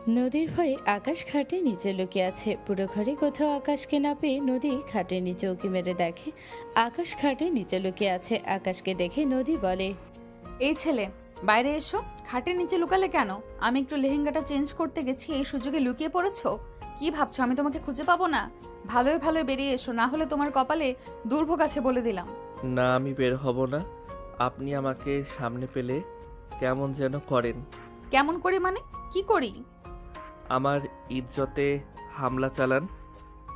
নদীর ভয়ে আকাশ খাটের নিচে লুকিয়ে আছে। পুরো ঘরে কোথাও আকাশকে না পেয়ে নদী খাটের নিচে উঁকি মেরে দেখে আকাশ খাটের নিচে লুকিয়ে আছে। আকাশকে দেখে নদী বলে, এই ছেলে, বাইরে এসো। খাটের নিচে লুকালে কেন? আমি একটু লেহেঙ্গাটা চেঞ্জ করতে গেছি, এই সুযোগে লুকিয়ে পড়েছো? কি ভাবছো আমি তোমাকে খুঁজে পাবো না? ভালোই ভালোই বেরিয়ে এসো, না হলে তোমার কপালে দুর্ভোগ আছে বলে দিলাম। না, আমি বের হব না। আপনি আমাকে সামনে পেলে কেমন যেন করেন। কেমন করে মানে? কি করি? আমার ইজ্জতে হামলা চালান।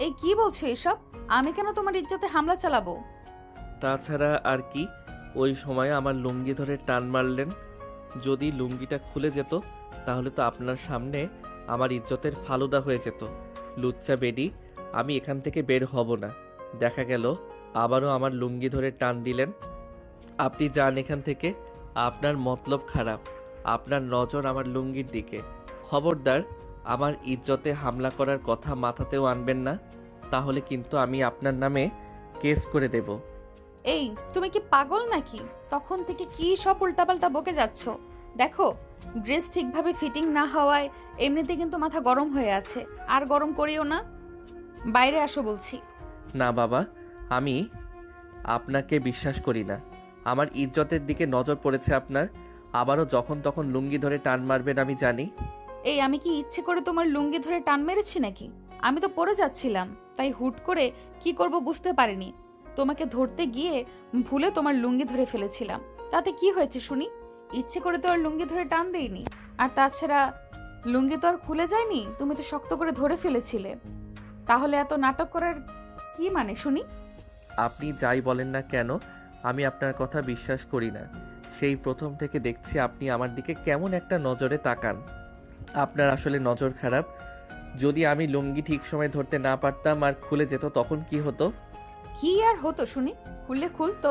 এই কি বলছো এসব? আমি কেন তোমার ইজ্জতে হামলা চালাবো? তাছাড়া আর কি, ওই সময় আমার লুঙ্গি ধরে টান মারলেন। যদি লুঙ্গিটা খুলে যেত তাহলে তো আপনার সামনে আমার ইজ্জতের ফালুদা হয়ে যেত। লুচ্চা বেডি, আমি এখান থেকে বের হব না। দেখা গেল আবারও আমার লুঙ্গি ধরে টান দিলেন। আপনি যান এখান থেকে, আপনার মতলব খারাপ। আপনার নজর আমার লুঙ্গির দিকে। খবরদার আমার ইজ্জতে হামলা করার কথা মাথাতেও আনবেন না, তাহলে কিন্তু আমি আপনার নামে কেস করে দেব। এই, তুমি কি পাগল নাকি? তখন থেকে কি সব উল্টাপাল্টা বকে যাচ্ছ? দেখো, ড্রেস ঠিকভাবে ফিটিং না হওয়ায় এমনিতে কিন্তু মাথা গরম হয়ে আছে। আর গরম করিও না, বাইরে আসো বলছি। না বাবা, আমি আপনাকে বিশ্বাস করি না। আমার ইজ্জতের দিকে নজর পড়েছে আপনার। আবারও যখন তখন লুঙ্গি ধরে টান মারবেন আমি জানি। এই, আমি কি ইচ্ছে করে তোমার লুঙ্গি ধরে টান মেরেছি নাকি? আমি তো পড়ে যাচ্ছিলাম, তাই হুট করে কি করব বুঝতে পারিনি। তোমাকে ধরতে গিয়ে ভুলে তোমার লুঙ্গি ধরে ফেলেছিলাম। তাতে কি হয়েছে শুনি? ইচ্ছে করে তো আর লুঙ্গি ধরে টান দেইনি। আর তাছাড়া লুঙ্গি তো আর খুলে যায়নি, তুমি তো শক্ত করে ধরে ফেলেছিলে। তাহলে এত নাটক করার কি মানে শুনি? আপনি যাই বলেন না কেন, আমি আপনার কথা বিশ্বাস করি না। সেই প্রথম থেকে দেখছি আপনি আমার দিকে কেমন একটা নজরে তাকান। আপনার আসলে নজর খারাপ। যদি আমি লুঙ্গি ঠিক সময় ধরতে না পারতাম আর খুলে যেত তখন কি হতো? কি আর হতো শুনি? খুললে খুলতো,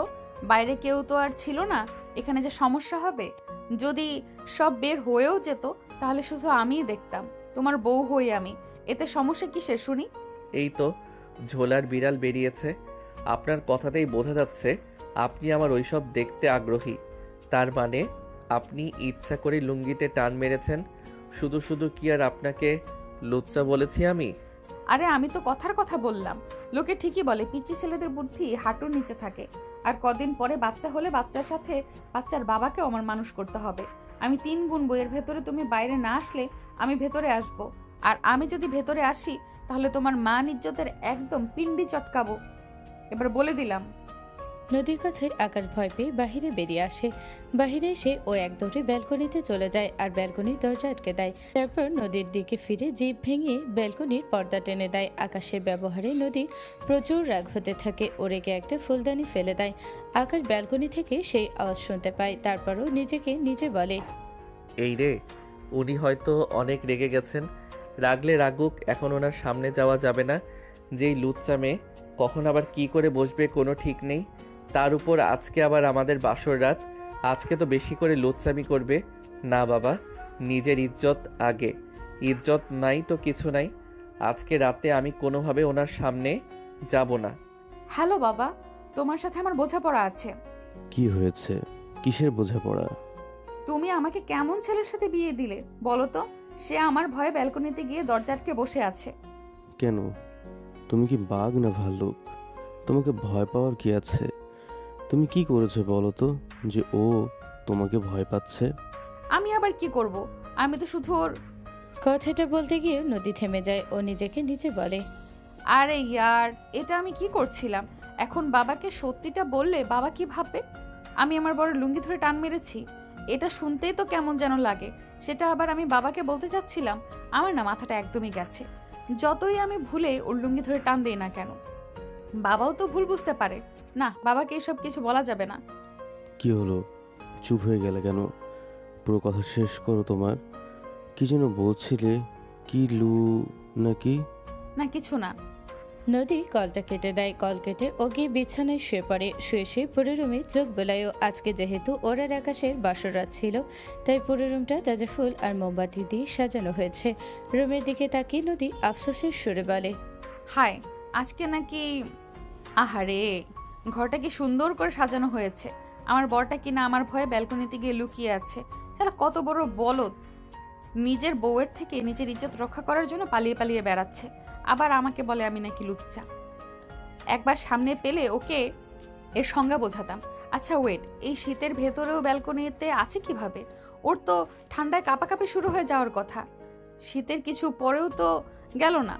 বাইরে কেউ তো আর ছিল না। এখানে যে সমস্যা হবে, যদি সব বের হয়েও যেত তাহলে শুধু আমিই দেখতাম, তোমার বউ হই আমি। এতে সমস্যা কিসের শুনি? এই তো ঝোলার বিড়াল বেরিয়েছে। আপনার কথাতেই বোঝা যাচ্ছে আপনি আমার ওইসব দেখতে আগ্রহী। তার মানে আপনি ইচ্ছা করে লুঙ্গিতে টান মেরেছেন। শুধু শুধু কি আর আপনাকে লুচ্চা বলেছি আমি? আরে আমি তো কথার কথা বললাম। লোকে ঠিকই বলে পিচ্চি ছেলেদের বুদ্ধি হাঁটুর নিচে থাকে। আর কদিন পরে বাচ্চা হলে বাচ্চার সাথে বাচ্চার বাবাকেও আমার মানুষ করতে হবে। আমি 3 গুণ বইয়ের ভেতরে তুমি বাইরে না আসলে আমি ভেতরে আসব। আর আমি যদি ভেতরে আসি তাহলে তোমার মান ইজ্জতের একদম পিন্ডি চটকাবো। এবার বলে দিলাম। নদীর কথায় আকাশ ভয় পেয়ে বাহিরে বেরিয়ে আসে। বাহিরে এসে ও এক দৌড়ে ব্যালকনিতে চলে যায় আর ব্যালকনির দরজা আটকে দেয়। তারপর নদীর দিকে ফিরে জিভ ভেঙে ব্যালকনির পর্দা টেনে দেয়। আকাশের ব্যবহারে নদীর প্রচুর রাগ হতে থাকে। ও রেগে একটা ফুলদানি ফেলে দেয়। আকাশ ব্যালকনি থেকে সেই আওয়াজ শুনতে পায়। তারপরও নিজেকে নিজে বলে, এই রে, উনি হয়তো অনেক রেগে গেছেন। রাগলে রাগুক, এখন ওনার সামনে যাওয়া যাবে না। যেই লুচ্চা মেয়ে, কখন আবার কি করে বসবে কোনো ঠিক নেই। তার উপর আজকে আবার আমাদের বাসর রাত। আজকে তো বেশি করে লুচ্চামি করবে। না বাবা, নিজের ইজ্জত আগে। ইজ্জত নাই তো কিছু নাই। আজকে রাতে আমি কোনোভাবে ওনার সামনে যাব না। হ্যালো বাবা, তোমার সাথে আমার বোঝাপড়া আছে। কি হয়েছে? কিসের বোঝাপড়া? তুমি আমাকে কেমন ছেলের সাথে বিয়ে দিলে বলো তো? সে আমার ভয়ে ব্যালকনিতে গিয়ে দরজা আটকে বসে আছে। কেন? তুমি কি বাঘ না ভাল্লুক? তোমাকে ভয় পাওয়ার কি আছে? তুমি কি করেছো বলো তো, যে ও তোমাকে ভয় পাচ্ছে? আমি আবার কি করব? আমি তো শুধু ওর। কথাটা বলতে গিয়ে নদী থেমে যায়। ও নিজেকে নিজে বলে, আরে ইয়ার, এটা আমি কি করছিলাম? এখন বাবাকে সত্যিটা বললে বাবা কি ভাববে? আমি আমার বড় লুঙ্গি ধরে টান মেরেছি, এটা শুনতেই তো কেমন যেন লাগে। সেটা আবার আমি বাবাকে বলতে চাচ্ছিলাম। আমার না মাথাটা একদমই গেছে। যতই আমি ভুলে ওর লুঙ্গি ধরে টান দেই না কেন, বাবাও তো ভুল বুঝতে পারে। না, বাবাকে এসব কিছু বলা যাবে না। কি হলো? চুপ হয়ে গেলে কেন? পুরো কথা শেষ করো তোমার। কি যেন বলছিলে? কি লু নাকি? না, কিছু না। নদী কলটা কেটে দেয়। কল কেটে ও গিয়ে বিছানায় শুয়ে পড়ে। শুয়ে শুয়ে পুরো রুমে চোখ বোলায়ও। আজকে যেহেতু ওর আর আকাশের বাসর রাত ছিল, তাই পুরো রুমটা তাজা ফুল আর মোমবাতি দিয়ে সাজানো হয়েছে। রুমের দিকে তাকিয়ে নদী আফসোসের সুরে বলে, হায়, আজকে নাকি। আহারে, ঘরটা কি সুন্দর করে সাজানো হয়েছে। আমার বরটা কিনা আমার ভয়ে ব্যালকনিতে গিয়ে লুকিয়ে আছে। শালা কত বড় বলদ! নিজের বউয়ের থেকে নিজের ইজ্জত রক্ষা করার জন্য পালিয়ে পালিয়ে বেড়াচ্ছে, আবার আমাকে বলে আমি নাকি লুচ্চা। একবার সামনে পেলে ওকে এর সংজ্ঞা বোঝাতাম। আচ্ছা ওয়েট, এই শীতের ভেতরেও ব্যালকনিতে আছে কিভাবে? ওর তো ঠান্ডায় কাঁপাকাঁপি শুরু হয়ে যাওয়ার কথা, শীতের কিছু পরেও তো গেল না।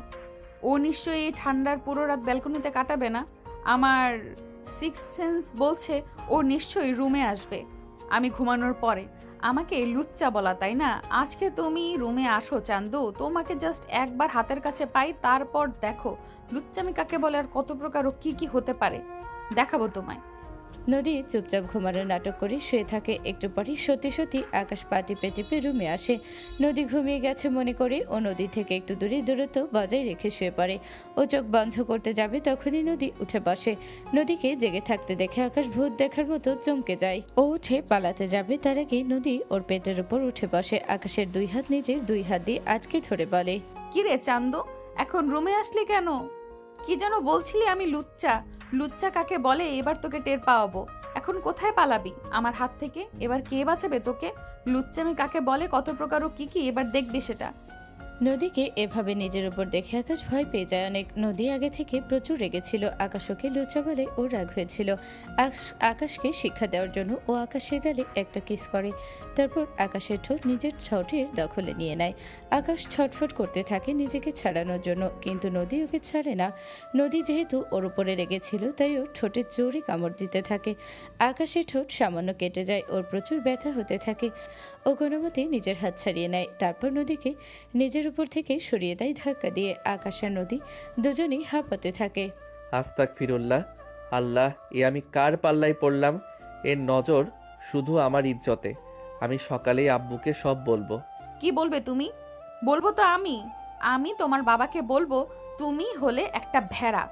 ও নিশ্চয়ই এই ঠান্ডার পুরো রাত ব্যালকনিতে কাটাবে না। আমার সিক্স সেন্স বলছে ও নিশ্চয়ই রুমে আসবে আমি ঘুমানোর পরে। আমাকে লুচ্চা বলা, তাই না? আজকে তুমি রুমে আসো চান্দু, তোমাকে জাস্ট একবার হাতের কাছে পাই, তারপর দেখো লুচ্চামি কাকে বলে আর কত প্রকার ও কি কি হতে পারে দেখাবো তোমায়। নদী চুপচাপ ঘুমানোর নাটক করে শুয়ে থাকে। একটু পরে সত্যি সত্যি আকাশ পা টিপে টিপে রুমে আসে। নদী ঘুমিয়ে গেছে মনে করে ও নদী থেকে একটু দূরে দূরত্ব বজায় রেখে শুয়ে পড়ে। ও চোখ বন্ধ করতে যাবে তখনই নদী উঠে বসে। নদীকে জেগে থাকতে দেখে আকাশ ভূত দেখার মতো চমকে যায়। ও উঠে পালাতে যাবে, তার আগে নদী ওর পেটের উপর উঠে বসে। আকাশের দুই হাত নিজের দুই হাত দিয়ে আটকে ধরে বলে, কিরে চান্দু, এখন রুমে আসলি কেন? কি যেন বলছিলি আমি লুচ্চা? লুচ্চা কাকে বলে এবার তোকে টের পাওয়াবো। এখন কোথায় পালাবি আমার হাত থেকে? এবার কে বাঁচাবে তোকে? লুচ্চামি কাকে বলে, কত প্রকার ও কি কি, এবার দেখবি সেটা। নদীকে এভাবে নিজের উপর দেখে আকাশ ভয় পেয়ে যায় অনেক। নদী আগে থেকে প্রচুর রেগেছিল। আকাশ ওকে লুচা বলে ও রাগ হয়েছিল। আকাশকে শিক্ষা দেওয়ার জন্য ও আকাশের গালে একটা কিস করে। তারপর আকাশের ঠোঁট নিজের ঠোঁটের দখলে নিয়ে নেয়। আকাশ ছটফট করতে থাকে নিজেকে ছাড়ানোর জন্য, কিন্তু নদী ওকে ছাড়ে না। নদী যেহেতু ওর উপরে রেগেছিল তাই ওর ঠোঁটের জোরে কামড় দিতে থাকে। আকাশের ঠোঁট সামান্য কেটে যায়, ওর প্রচুর ব্যথা হতে থাকে। ও কোনো মতে নিজের হাত ছাড়িয়ে নেয়। তারপর নদীকে নিজের উপর থেকে সরিয়ে দেয় ধাক্কা দিয়ে। আকাশ আর নদী দুজনেই হাঁপাতে থাকে। আস্তাগফিরুল্লাহ, আল্লাহ, এ আমি কার পাল্লায় পড়লাম? এর নজর শুধু আমার ইজ্জতে। আমি সকালেই আব্বুকে সব বলবো। কি বলবে তুমি? বলবো তো আমি তোমার বাবাকে বলবো তুমি হলে একটা ভেড়া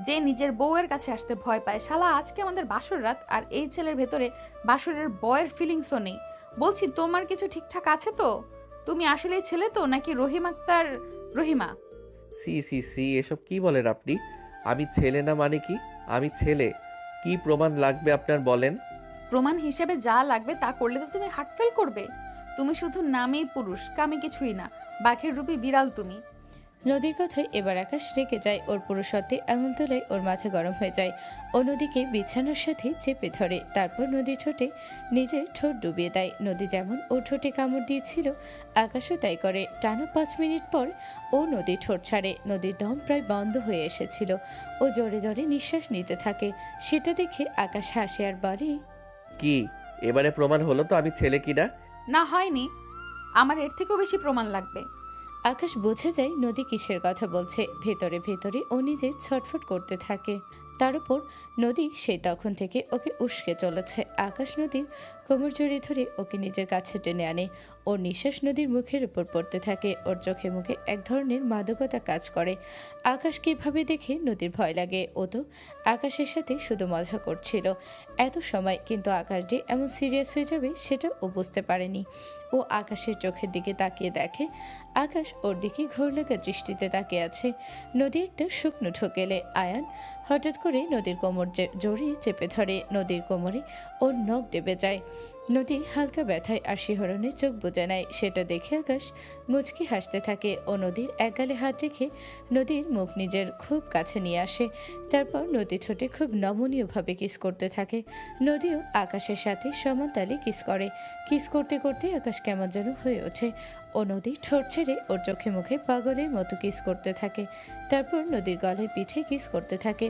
যে নিজের বউয়ের কাছে আসতে ভয় পায়। শালা আজকে আমাদের বাসর রাত, আর এই ছেলের ভেতরে বাসরের বয়ের ফিলিংসও নেই। বলছি তোমার কিছু ঠিকঠাক আছে তো? তুমি আসলেই ছেলে তো নাকি রহিম আক্তার রহিমা? সি সি সি, এসব কি বলেন আপনি? আমি ছেলে না মানে কি? আমি ছেলে। কি প্রমাণ লাগবে আপনার বলেন? প্রমাণ হিসেবে যা লাগবে তা করলে তো তুমি হার্ট ফেল করবে। তুমি শুধু নামেই পুরুষ, কামে কিছুই না। বাঘের রূপী বিড়াল তুমি। নদীর কথায় এবার আকাশ রেগে যায়। ওর পুরুষত্বে আঙুল তোলায় ওর মাথা গরম হয়ে যায়। ও নদীকে বিছানার সাথে চেপে ধরে। তারপর নদী ঠোঁটে নিজের ঠোঁট ডুবিয়ে দেয়। নদী যেমন ও ঠোঁটে কামড় দিয়েছিল আকাশও তাই করে। টানা 5 মিনিট পর ও নদী ঠোঁট ছাড়ে। নদীর দম প্রায় বন্ধ হয়ে এসেছিল। ও জোরে জোরে নিঃশ্বাস নিতে থাকে। সেটা দেখে আকাশ হাসে আর বলে, কি এবারে প্রমাণ হলো তো আমি ছেলে কিনা? না হয়নি, আমার এর থেকেও বেশি প্রমাণ লাগবে। আকাশ বুঝে যায় নদী কিসের কথা বলছে। ভেতরে ভেতরে ও নিজের ছটফট করতে থাকে। তার উপর নদী সেই তখন থেকে ওকে উস্কে চলেছে। আকাশ নদীর কোমর জড়িয়ে ধরে ওকে নিজের কাছে টেনে আনে। ওর নিঃশ্বাস নদীর মুখের উপর পড়তে থাকে। ওর চোখে মুখে এক ধরনের মাদকতা কাজ করে। আকাশকে এভাবে দেখে নদীর ভয় লাগে। ও তো আকাশের সাথে শুধু মজা করছিল এত সময়, কিন্তু আকাশ যে এমন সিরিয়াস হয়ে যাবে সেটা ও বুঝতে পারেনি। ও আকাশের চোখের দিকে তাকিয়ে দেখে আকাশ ওর দিকে ঘোর লাগা দৃষ্টিতে তাকিয়ে আছে। নদী একটা শুকনো ঢোকেলে আয়ান হঠাৎ করে নদীর কোমর জড়িয়ে চেপে ধরে। নদীর কোমরে ওর নখ ডেবে যায়। নদী হালকা ব্যথায় আর শিহরণে চোখ বুজে নেয়। সেটা দেখে আকাশ মুচকি হাসতে থাকে। ও নদীর এক গালে হাত রেখে নদীর মুখ নিজের খুব কাছে নিয়ে আসে। তারপর নদী ঠোঁটে খুব নমনীয়ভাবে কিস করতে থাকে। নদীও আকাশের সাথে সমান তালে কিস করে। কিস করতে করতে আকাশ কেমন যেন হয়ে ওঠে। ও নদী ঠোঁট ছেড়ে ওর চোখে মুখে পাগলের মতো কিস করতে থাকে। তারপর নদীর গলায় পিঠে কিস করতে থাকে।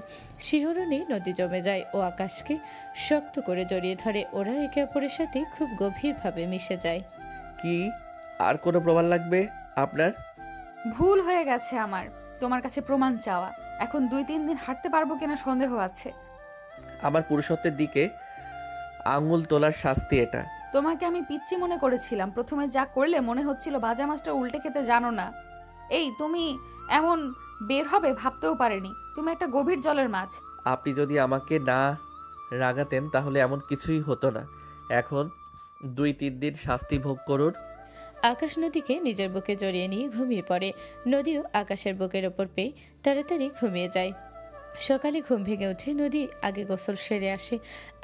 শিহরণে নদী জমে যায় ও আকাশকে শক্ত করে জড়িয়ে ধরে। ওরা একে অপরের সাথে খুব গভীরভাবে মিশে যায়। কি আর কোনো প্রমাণ লাগবে আপনার? ভুল হয়ে গেছে আমার তোমার কাছে প্রমাণ চাওয়া। এখন 2-3 দিন হাঁটতে পারবো কিনা সন্দেহ আছে। আমার পুরুষত্বের দিকে আঙুল তোলার শাস্তি এটা। তোমাকে আমি পিচ্চি মনে করেছিলাম। প্রথমে যা করলে মনে হচ্ছিল ভাজা মাছটা উল্টে খেতে জানো না। এই তুমি এমন বের হবে ভাবতেও পারেনি। তুমি একটা গভীর জলের মাছ। আপনি যদি আমাকে না রাগাতেন তাহলে এমন কিছুই হতো না। এখন 2-3 দিন শাস্তি ভোগ করুন। আকাশ নদীকে নিজের বুকে জড়িয়ে নিয়ে ঘুমিয়ে পড়ে। নদীও আকাশের বুকের ওপর পেয়ে তাড়াতাড়ি ঘুমিয়ে যায়। সকালে ঘুম ভেঙে উঠে নদী আগে গোসল সেরে আসে।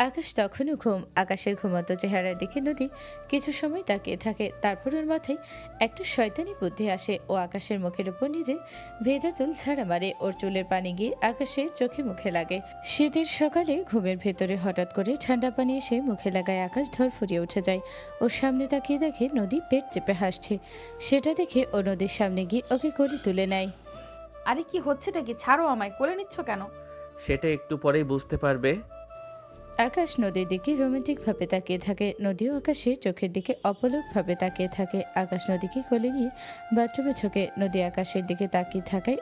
আকাশ তখনও ঘুম। আকাশের ঘুমন্ত চেহারার দিকে নদী কিছু সময় তাকিয়ে থাকে। তারপর ওর মাথায় একটা শয়তানি বুদ্ধি আসে। ও আকাশের মুখের উপর নিজের ভেজা চুল ঝাড়া মারে। ওর চুলের পানি গিয়ে আকাশের চোখে মুখে লাগে। শীতের সকালে ঘুমের ভেতরে হঠাৎ করে ঠান্ডা পানি এসে মুখে লাগায় আকাশ ধরফরিয়ে উঠে যায়। ওর সামনে তাকিয়ে দেখে নদী পেট চেপে হাসছে। সেটা দেখে ও নদীর সামনে গিয়ে ওকে কোলে তুলে নেয়। আরে কি হচ্ছেটা কি? ছাড়ো আমায়, কোলে নিচ্ছ কেন? সেটা একটু পরেই বুঝতে পারবে। আকাশ নদীর দিকে রোমান্টিক ভাবে তাকিয়ে থাকে। নদীও আকাশের চোখের দিকে অপলক ভাবে তাকিয়ে থাকে। আকাশ নদীকে কোলে নিয়ে বাথরুমে ঝোঁকে। নদী আকাশের দিকে তাকিয়ে থাকায়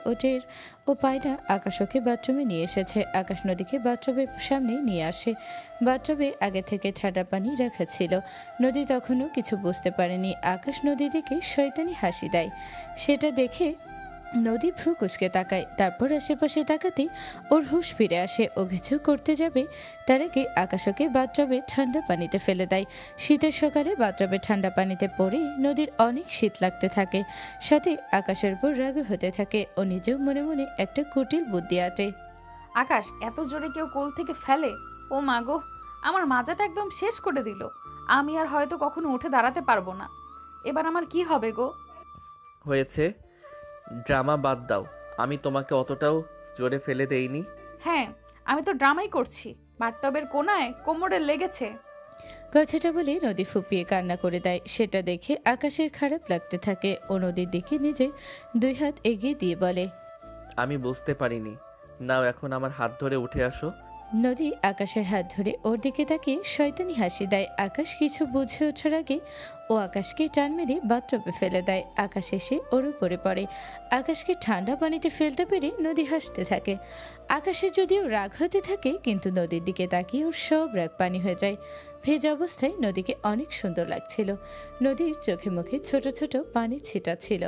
ও পায় না আকাশ ওকে বাথরুমে নিয়ে এসেছে। আকাশ নদীকে বাথরুমের সামনে নিয়ে আসে। বাথরুমে আগে থেকে ঠান্ডা পানি রাখা ছিল। নদী তখনও কিছু বুঝতে পারেনি। আকাশ নদীর দিকে শয়তানি হাসি দেয়। সেটা দেখে নদী ভ্রু কুচকে তাকায়। তারপর আশেপাশে তাকাতেই ওর হুঁশ ফিরে আসে। ও কিছু করতে যাবে তার আগে আকাশ ওকে বাথটবে ঠান্ডা পানিতে ফেলে দেয়। শীতের সকালে বাথটবে ঠান্ডা পানিতে পড়ে নদীর অনেক শীত লাগতে থাকে। সাথে আকাশের উপর রাগ হতে থাকে। ও নিজেও মনে মনে একটা কুটিল বুদ্ধি আটে। আকাশ, এত জোরে কেউ কোল থেকে ফেলে? ও মা গো, আমার মাজাটা একদম শেষ করে দিল। আমি আর হয়তো কখনো উঠে দাঁড়াতে পারবো না। এবার আমার কি হবে গো? হয়েছে, ড্রামা বাদ দাও। আমি তোমাকে অতটাও জোরে ফেলে দেইনি। হ্যাঁ, আমি তো ড্রামাই করছি। বাথটবের কোনায় কোমরে লেগেছে। কথাটা বলে নদী ফুপিয়ে কান্না করে দেয়। সেটা দেখে আকাশের খারাপ লাগতে থাকে। ও নদীর দিকে নিজের 2 হাত এগিয়ে দিয়ে বলে, আমি বুঝতে পারিনি। নাও এখন আমার হাত ধরে উঠে আসো। নদী আকাশের হাত ধরে ওর দিকে তাকিয়ে শয়তানি হাসি দেয়। আকাশ কিছু বুঝে ওঠার আগে ও আকাশকে টান মেরে বাথটবে ফেলে দেয়। আকাশ এসে ওর উপরে পড়ে। আকাশকে ঠান্ডা পানিতে ফেলতে পেরে নদী হাসতে থাকে। আকাশের যদিও রাগ হতে থাকে, কিন্তু নদীর দিকে তাকিয়ে ওর সব রাগ পানি হয়ে যায়। ভেজা অবস্থায় নদীকে অনেক সুন্দর লাগছিল। নদীর চোখে মুখে ছোট ছোট পানির ছিটা ছিল।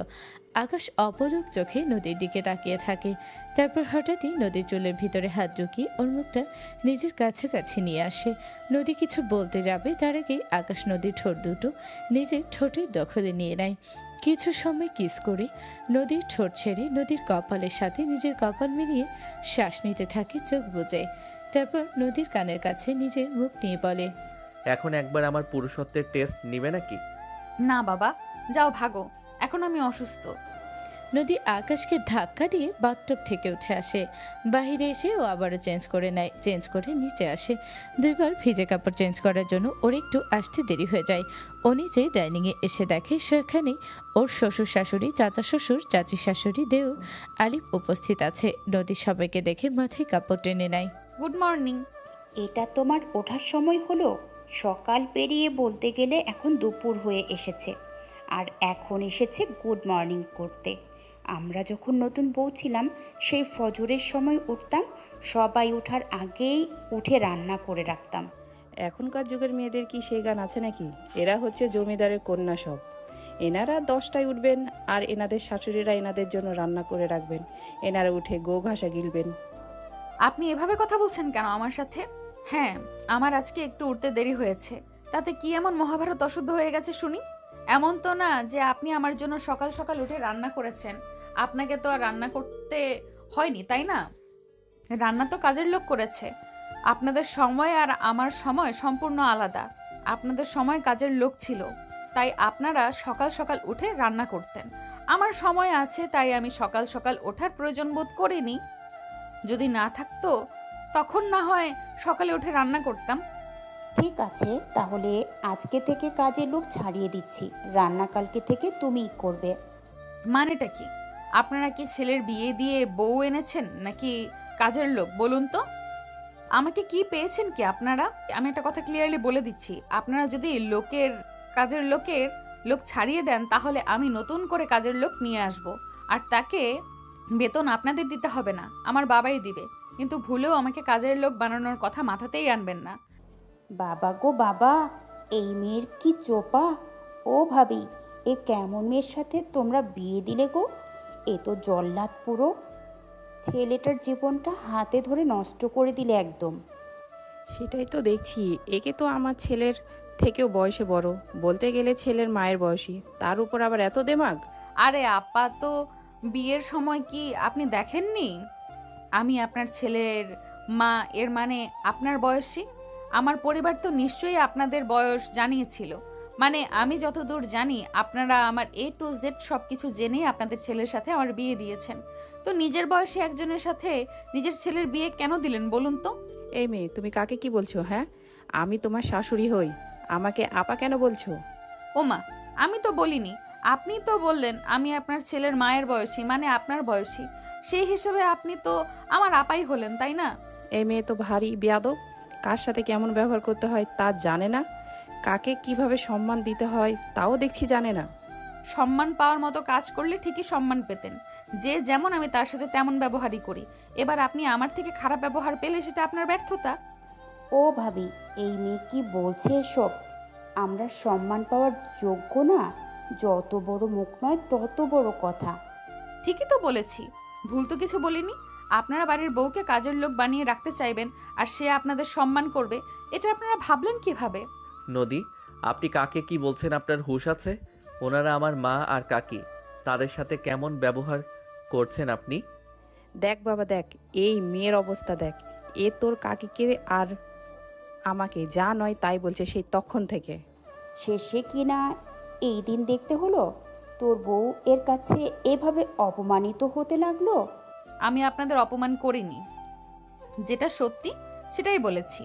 আকাশ অপলক চোখে নদীর দিকে তাকিয়ে থাকে। তারপর হঠাৎই নদীর চুলের ভিতরে হাত ঢুকিয়ে ওর মুখটা নিজের কাছাকাছি নিয়ে আসে। নদী কিছু বলতে যাবে তার আগেই আকাশ নদীর ঠোঁট দুটো নিজের ঠোঁটের দখলে নিয়ে নেয়। কিছু সময় কিস করে নদীর ঠোঁট ছেড়ে নদীর কপালের সাথে নিজের কপাল মিলিয়ে শ্বাস নিতে থাকে চোখ বুজে। তারপর নদীর কানের কাছে নিজের মুখ নিয়ে বলে, এখন একবার আমার পুরুষত্বের টেস্ট নিবে নাকি? না বাবা, যাও ভাগো, এখন আমি অসুস্থ। নদী আকাশকে ধাক্কা দিয়ে বাথটব থেকে উঠে আসে। বাহিরে এসে ও আবারও চেঞ্জ করে নেয়। চেঞ্জ করে নিচে আসে। 2বার ভিজে কাপড় চেঞ্জ করার জন্য ওর একটু আসতে দেরি হয়ে যায়। ও নিচে ডাইনিংয়ে এসে দেখে সেখানে ওর শ্বশুর শাশুড়ি, চাচা শ্বশুর, চাচি শাশুড়ি, দেওর আলিফ উপস্থিত আছে। নদী সবাইকে দেখে মাথায় কাপড় টেনে নেয়। Good morning. এটা তোমার ওঠার সময় হলো? সকাল পেরিয়ে বলতে গেলে এখন দুপুর হয়ে এসেছে, আর এখন এসেছে গুড মর্নিং করতে। আমরা যখন নতুন বউ ছিলাম সেই ফজরের সময় উঠতাম, সবাই ওঠার আগেই উঠে রান্না করে রাখতাম। এখনকার যুগের মেয়েদের কি সেই গান আছে নাকি? এরা হচ্ছে জমিদারের কন্যা সব। এনারা 10টায় উঠবেন আর এনাদের শাশুড়িরা এনাদের জন্য রান্না করে রাখবেন। এনারা উঠে গো ঘাসা গিলবেন। আপনি এভাবে কথা বলছেন কেন আমার সাথে? হ্যাঁ, আমার আজকে একটু উঠতে দেরি হয়েছে। তাতে কি এমন মহাভারত অশুদ্ধ হয়ে গেছে শুনি? এমন তো না যে আপনি আমার জন্য সকাল সকাল উঠে রান্না করেছেন। আপনাকে তো আর রান্না করতে হয়নি, তাই না? রান্না তো কাজের লোক করেছে। আপনাদের সময় আর আমার সময় সম্পূর্ণ আলাদা। আপনাদের সময় কাজের লোক ছিল, তাই আপনারা সকাল সকাল উঠে রান্না করতেন। আমার সময় আছে, তাই আমি সকাল সকাল ওঠার প্রয়োজন বোধ করিনি। যদি না থাকতো তখন না হয় সকালে উঠে রান্না করতাম। ঠিক আছে, তাহলে আজকে থেকে কাজের লোক ছাড়িয়ে দিচ্ছি, রান্না কালকে থেকে তুমিই করবে। মানেটা কি? আপনারা কি ছেলের বিয়ে দিয়ে বউ এনেছেন নাকি কাজের লোক বলুন তো? আমাকে কি পেয়েছেন কি আপনারা? আমি একটা কথা ক্লিয়ারলি বলে দিচ্ছি, আপনারা যদি কাজের লোক ছাড়িয়ে দেন তাহলে আমি নতুন করে কাজের লোক নিয়ে আসব। আর তাকে বেতন আপনাদের দিতে হবে না, আমার বাবাই দিবে। কিন্তু ভুলেও আমাকে কাজের লোক বানানোর কথা মাথাতেই আনবেন না। বাবা গো বাবা, এই মেয়ের কি চোপা! ও ভাবি, এ কেমন মেয়ের সাথে তোমরা বিয়ে দিলে গো? এ তো জল্লাদ পুরো। ছেলেটার জীবনটা হাতে ধরে নষ্ট করে দিলে একদম। সেটাই তো দেখছি, একে তো আমার ছেলের থেকেও বয়সে বড়, বলতে গেলে ছেলের মায়ের বয়সী, তার উপর আবার এত দেমাগ। আরে আপা, তো বিয়ের সময় কি আপনি দেখেননি? আমি আপনার ছেলের মা, এর মানে আপনার বয়সী। আমার পরিবার তো নিশ্চয়ই আপনাদের বয়স জানিয়েছিল। মানে আমি যতদূর জানি আপনারা আমার A to Z সব কিছু জেনেই আপনাদের ছেলের সাথে আমার বিয়ে দিয়েছেন। তো নিজের বয়সী একজনের সাথে নিজের ছেলের বিয়ে কেন দিলেন বলুন তো? এই মেয়ে, তুমি কাকে কি বলছো? হ্যাঁ, আমি তোমার শাশুড়ি হই, আমাকে আপা কেন বলছো? ওমা, আমি তো বলিনি। আপনি তো বললেন আমি আপনার ছেলের মায়ের বয়সী, মানে আপনার বয়সী। সেই হিসেবে আপনি তো আমার আপাই হলেন, তাই না? এই মেয়ে তো ভারী বেয়াদব, কার সাথে কেমন ব্যবহার করতে হয় তা জানে না, কাকে কিভাবে সম্মান দিতে হয় তাও দেখছি জানে না। সম্মান পাওয়ার মতো কাজ করলে ঠিকই সম্মান পেতেন। যে যেমন আমি তার সাথে তেমন ব্যবহারই করি। এবার আপনি আমার থেকে খারাপ ব্যবহার পেলে সেটা আপনার ব্যর্থতা। ও ভাবি, এই মেয়ে কি বলছে এসব? আমরা সম্মান পাওয়ার যোগ্য না? যত বড় মুখ নয় তত বড় কথা। ঠিকই তো বলেছি, ভুল তো কিছু বলিনি। আপনারা বাড়ির বউকে কাজের লোক বানিয়ে রাখতে চাইবেন আর সে আপনাদের সম্মান করবে, এটা আপনারা ভাবলেন কিভাবে? নদী, আপনি কাকে কি বলছেন? আপনার হুঁশ আছে? ওনারা আমার মা আর কাকি, তাদের সাথে কেমন ব্যবহার করছেন আপনি? দেখ বাবা দেখ, এই মেয়ের অবস্থা দেখ, এ তোর কাকিকে আর আমাকে যা নয় তাই বলছে সেই তখন থেকে। শেষে কি না এই দিন দেখতে হলো তোর বউ এর কাছে এভাবে অপমানিত হতে লাগলো। আমি আপনাদের অপমান করিনি, যেটা সত্যি সেটাই বলেছি।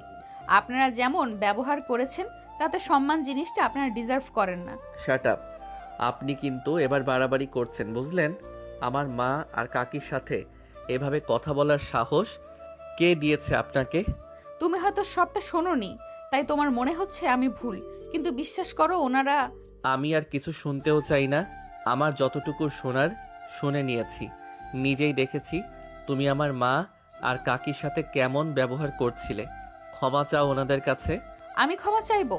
আপনারা যেমন ব্যবহার করেছেন তাতে সম্মান জিনিসটা আপনারা ডিজার্ভ করেন না। Shut up. আপনি কিন্তু এবার বাড়াবাড়ি করছেন, বুঝলেন? আমার মা আর কাকির সাথে এভাবে কথা বলার সাহস কে দিয়েছে আপনাকে? তুমি হয়তো সবটা শোনোনি, তাই তোমার মনে হচ্ছে আমি ভুল, কিন্তু বিশ্বাস করো ওনারা। আমি আর কিছু শুনতেও চাই না। আমার যতটুকু শোনার শুনে নিয়েছি, নিজেই দেখেছি তুমি আমার মা আর কাকির সাথে কেমন ব্যবহার করছিলে। ক্ষমা চাও ওনাদের কাছে। আমি ক্ষমা চাইবো?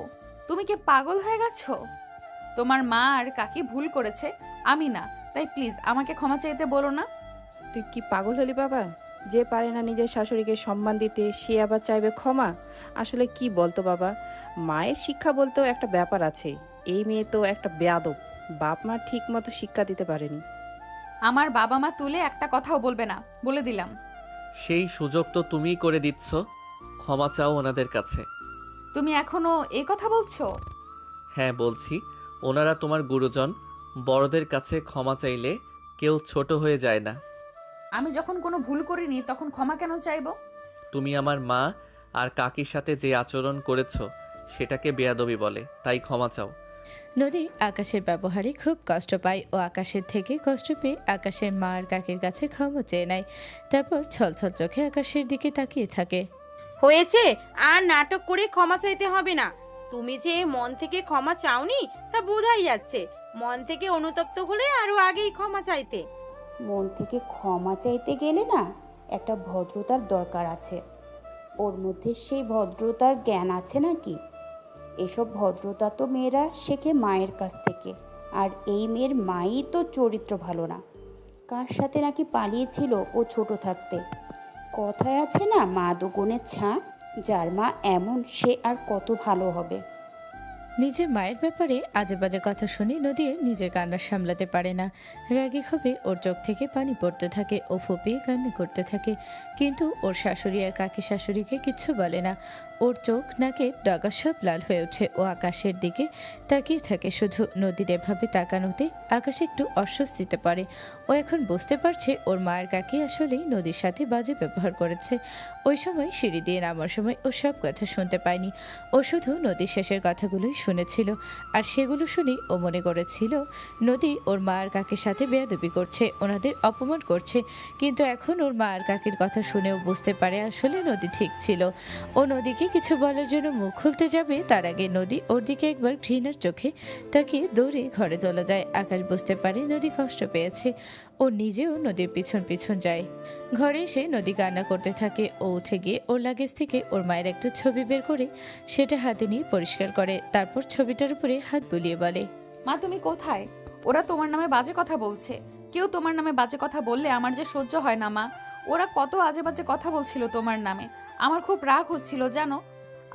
তুমি কি পাগল হয়ে গেছো? তোমার মা আর কাকি ভুল করেছে, আমি না। তাই প্লিজ আমাকে ক্ষমা চাইতে বলো না। তুই কি পাগল হলি বাবা? যে পারে না নিজের শাশুড়িকে সম্মান দিতে সে আবার চাইবে ক্ষমা? আসলে কি বলতো বাবা, মায়ের শিক্ষা বলতেও একটা ব্যাপার আছে। এই মেয়ে তো একটা বেয়াদব, বাপ মা ঠিক মতো শিক্ষা দিতে পারেনি। আমার বাবা মা তুলে একটা কথাও বলবে না, বলে দিলাম। সেই সুযোগ তো তুমিই করে দিচ্ছ। ক্ষমা চাও ওনাদের কাছে। তুমি এখনো এই কথা বলছো? হ্যাঁ বলছি। ওনারা তোমার গুরুজন, বড়দের কাছে ক্ষমা চাইলে কেউ ছোট হয়ে যায় না। আমি যখন কোনো ভুল করিনি তখন ক্ষমা কেন চাইবো? তুমি আমার মা আর কাকির সাথে যে আচরণ করেছো সেটাকে বেয়াদবি বলে, তাই ক্ষমা চাও। নদী আকাশের ব্যবহারে খুব কষ্ট পায় ও আকাশের থেকে কষ্ট পেয়ে আকাশের মা আর কাকির কাছে ক্ষমা চেয়ে নেয়। তারপর ছলছল চোখে আকাশের দিকে তাকিয়ে থাকে। হয়েছে, আর নাটক করে ক্ষমা চাইতে হবে না। তুমি যে মন থেকে ক্ষমা চাওনি তা বোঝাই যাচ্ছে। মন থেকে অনুতপ্ত হলে আরো আগেই ক্ষমা চাইতে। মন থেকে ক্ষমা চাইতে গেলে না একটা ভদ্রতার দরকার আছে। ওর মধ্যে সেই ভদ্রতার জ্ঞান আছে নাকি? এসব ভদ্রতা তো মেয়েরা শেখে মায়ের কাছ থেকে, আর এই মেয়ের মাই তো চরিত্র ভালো না। কার সাথে নাকি পালিয়েছিল ও ছোট থাকতে। কথায় আছে না, মা দুগুণের ছা, যার মা এমন সে আর কত ভালো হবে। নিজের মায়ের ব্যাপারে আজে বাজে কথা শুনে নদী নিজের কান্না সামলাতে পারে না। রাগে ক্ষোভে ওর চোখ থেকে পানি পড়তে থাকে ও ফুপিয়ে কান্না করতে থাকে, কিন্তু ওর শাশুড়ি আর কাকি শাশুড়িকে কিচ্ছু বলে না। ওর চোখ নাকের ডগা সব লাল হয়ে ওঠে ও আকাশের দিকে তাকিয়ে থাকে শুধু। নদীর এভাবে তাকানোতে আকাশ একটু অস্বস্তিতে পড়ে। ও এখন বুঝতে পারছে ওর মায়ের কাকি আসলেই নদীর সাথে বাজে ব্যবহার করেছে। ওই সময় সিঁড়ি দিয়ে নামার সময় ও সব কথা শুনতে পায়নি, ও শুধু নদীর শেষের কথাগুলোই শুনেছিল। আর সেগুলো শুনে ও মনে করেছিল নদী ওর মা আর কাকির সাথে বেয়াদবি করছে, ওনাদের অপমান করছে। কিন্তু এখন ওর মা আর কাকির কথা শুনেও বুঝতে পারে আসলে নদী ঠিক ছিল। ও নদীকে কিছু বলার জন্য মুখ খুলতে যাবে, তার আগে নদী ওর দিকে একবার ঘৃণার চোখে তাকিয়ে দৌড়ে ঘরে চলে যায়। আকাশ বুঝতে পারে নদী কষ্ট পেয়েছে, ও নিজেও নদীর পিছন পিছন যায়। ঘরে এসে নদী কান্না করতে থাকে। ও উঠে গিয়ে ওর লাগেজ থেকে ওর মায়ের একটা ছবি বের করে সেটা হাতে নিয়ে পরিষ্কার করে, তারপর ছবিটার উপরে হাত বুলিয়ে বলে, মা তুমি কোথায়? ওরা তোমার নামে বাজে কথা বলছে। কেউ তোমার নামে বাজে কথা বললে আমার যে সহ্য হয় না মা। ওরা কত আজে বাজে কথা বলছিল তোমার নামে, আমার খুব রাগ হচ্ছিল জানো।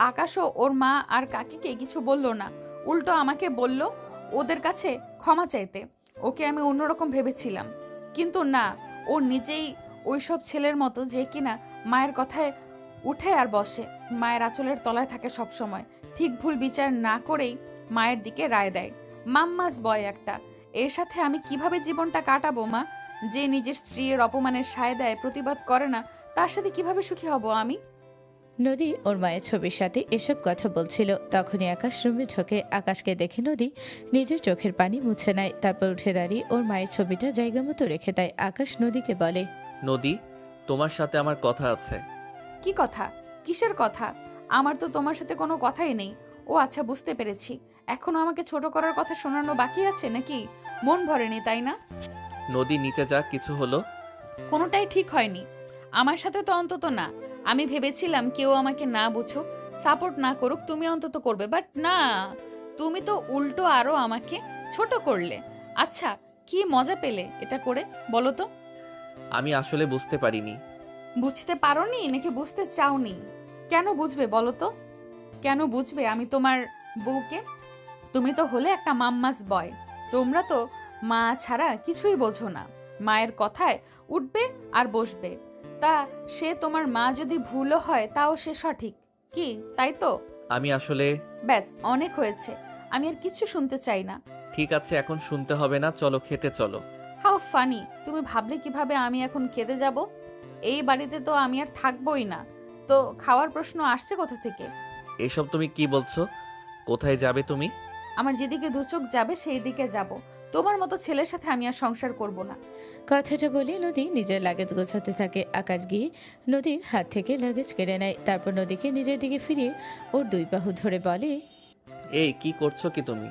আকাশও ওর মা আর কাকিকে কিছু বলল না, উল্টো আমাকে বলল ওদের কাছে ক্ষমা চাইতে। ওকে আমি অন্যরকম ভেবেছিলাম, কিন্তু না, ও নিজেই ওইসব ছেলের মতো যে কিনা মায়ের কথায় উঠে আর বসে, মায়ের আঁচলের তলায় থাকে সব সময়, ঠিক ভুল বিচার না করেই মায়ের দিকে রায় দেয়। মাম্মাস বয় একটা। এর সাথে আমি কিভাবে জীবনটা কাটাবো মা? যে নিজের স্ত্রীর অপমানের সায় দেয়, প্রতিবাদ করে না, তার সাথে কিভাবে সুখী হব আমি? নদী ওর মায়ের ছবির সাথে এসব কথা বলছিল। তখনই আকাশ রুমে ঢোকে। আকাশকে দেখে নদী নিজের চোখের পানি মুছে নেয়, তারপর উঠে দাঁড়িয়ে ওর মায়ের ছবিটা জায়গা মতো রেখে দেয়। আকাশ নদীকে বলে, নদী, তোমার সাথে আমার কথা আছে। কি কথা? কিসের কথা? আমার তো তোমার সাথে কোনো কথাই নেই। ও আচ্ছা, বুঝতে পেরেছি। এখনো আমাকে ছোট করার কথা শোনানো বাকি আছে নাকি? মন ভরেনি তাই না? নদী নিচে যা, কিছু হলো? কোনোটাই ঠিক হয়নি। আমার সাথে তো অন্তত না। আমি ভেবেছিলাম কেউ আমাকে না বুঝুক, সাপোর্ট না করুক, তুমি অন্তত করবে, বাট না, তুমি তো উল্টো আরো আমাকে ছোট করলে। আচ্ছা, কি মজা পেলে এটা করে বলো তো? আমি আসলে বুঝতে পারিনি। বুঝতে পারোনি নাকি বুঝতে চাওনি? কেন বুঝবে বলো তো? কেন বুঝবে আমি তোমার বউকে? তুমি তো হলে একটা মাম্মাস বয়। তোমরা তো মা ছাড়া কিছুই বোঝো না। মায়ের কথায় উঠবে আর বসবে। তা সে তোমার মা যদি ভুলও হয় তাও সে সঠিক, কি তাই তো? আমি আসলে... ব্যাস, অনেক হয়েছে। আমি আর কিছু শুনতে চাই না। ঠিক আছে, এখন শুনতে হবে না, চলো খেতে চলো। How funny! তুমি ভাবলে কিভাবে আমি এখন খেতে যাব? এই বাড়িতে তো আমি আর থাকবোই না, তো খাওয়ার প্রশ্ন আসছে কোথা থেকে? এসব তুমি কি বলছো? কোথায় যাবে তুমি? আমার যেদিকে দু চোখ যাবে সেই দিকে যাব। তোমার মতো ছেলের সাথে আমি আর সংসার করব না। কথাটা বলে নদী নিজের লাগেজ গোছাতে থাকে। আকাশ গিয়ে নদীর হাত থেকে লাগেজ কেড়ে নেয়, তারপর নদীকে নিজের দিকে ফিরিয়ে ওর দুই বাহু ধরে বলে, এই কি করছো কি তুমি?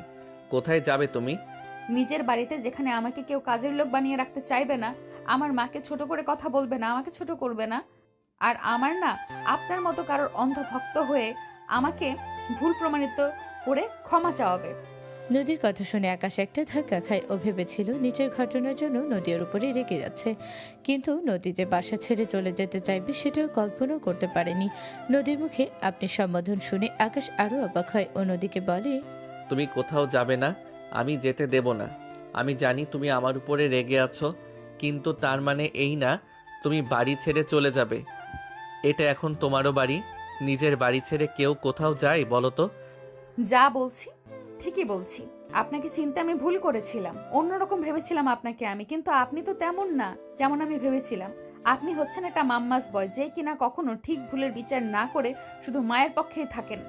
কোথায় যাবে তুমি? নিজের বাড়িতে যেখানে আমাকে কেউ কাজের লোক বানিয়ে রাখতে চাইবে না, আমার মাকে ছোট করে কথা বলবে না, আমাকে ছোট করবে না, আর আমার না আপনার মতো কারোর অন্ধভক্ত হয়ে আমাকে ভুল প্রমাণিত করে ক্ষমা চাওয়াবে। নদীর কথা শুনে আকাশ একটা ধাক্কা খায়। ও ভেবেছিল নিচের ঘটনার জন্য নদী ওর উপরে রেগে যাচ্ছে, কিন্তু নদী যে বাসা ছেড়ে চলে যেতে চাইবে সেটাও কল্পনাও করতে পারেনি। নদীর মুখে আপনি সম্বোধন শুনে আকাশ আরো অবাক হয় ও নদীকে বলে, তুমি কোথাও যাবে না, আমি যেতে দেব না। আমি জানি তুমি আমার উপরে রেগে আছো, কিন্তু তার মানে এই না তুমি বাড়ি ছেড়ে চলে যাবে। এটা এখন তোমারও বাড়ি। নিজের বাড়ি ছেড়ে কেউ কোথাও যায় বলো তো? যা বলছি ঠিকই বলছি। আপনাকে চিনতে আমি ভুল করেছিলাম, অন্যরকম ভেবেছিলাম আপনাকে আমি, কিন্তু আপনি তো তেমন না যেমন আমি ভেবেছিলাম। আপনি হচ্ছেন একটা মাম্মাস বয়, যে কিনা কখনো ঠিক ভুলের বিচার না করে শুধু মায়ের পক্ষেই থাকেন।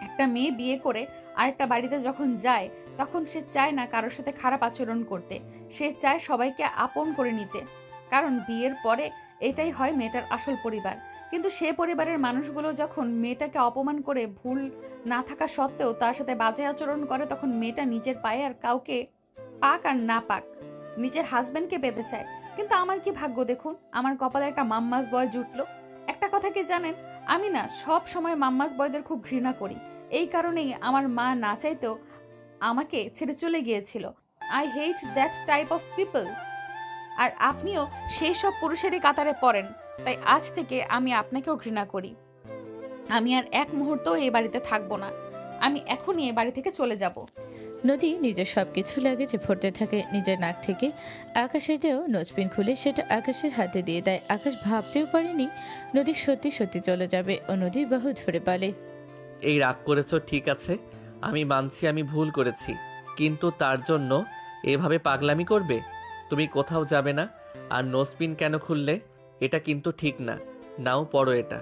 একটা মেয়ে বিয়ে করে আরেকটা বাড়িতে যখন যায় তখন সে চায় না কারোর সাথে খারাপ আচরণ করতে, সে চায় সবাইকে আপন করে নিতে, কারণ বিয়ের পরে এটাই হয় মেয়েটার আসল পরিবার। কিন্তু সে পরিবারের মানুষগুলো যখন মেয়েটাকে অপমান করে, ভুল না থাকা সত্ত্বেও তার সাথে বাজে আচরণ করে, তখন মেয়েটা নিজের পায়ে আর কাউকে পাক আর না পাক নিজের হাজবেন্ডকে পেতে চায়। কিন্তু আমার কি ভাগ্য দেখুন, আমার কপালে একটা মাম্মাস বয় জুটলো। একটা কথা কি জানেন, আমি না সব সময় মাম্মাস বয়দের খুব ঘৃণা করি। এই কারণেই আমার মা না চাইতেও আমাকে ছেড়ে চলে গিয়েছিল। I hate that type of people. আর আপনিও সেই সব পুরুষেরই কাতারে পড়েন, তাই আজ থেকে আমি আপনাকেও ঘৃণা করি। আমি আর এক মুহূর্তও এই বাড়িতে থাকবো না। আমি এখনই এই বাড়ি থেকে চলে যাব। নদী নিজের সবকিছু লাগেজে ভরতে থাকে। নিজের নাক থেকে আকাশের দেও নোজপিন খুলে সেটা আকাশের হাতে দিয়ে দেয়। আকাশ ভাবতেও পারেনি নদী সত্যি সত্যি চলে যাবে ও নদীর বাহু ধরে বলে, এই রাগ করেছো ঠিক আছে, আমি মানছি আমি ভুল করেছি, কিন্তু তার জন্য এভাবে পাগলামি করবে? তুমি কোথাও যাবে না। আর নোজপিন কেন খুললে? এটা কিন্তু ঠিক না। নাও পড়ো এটা,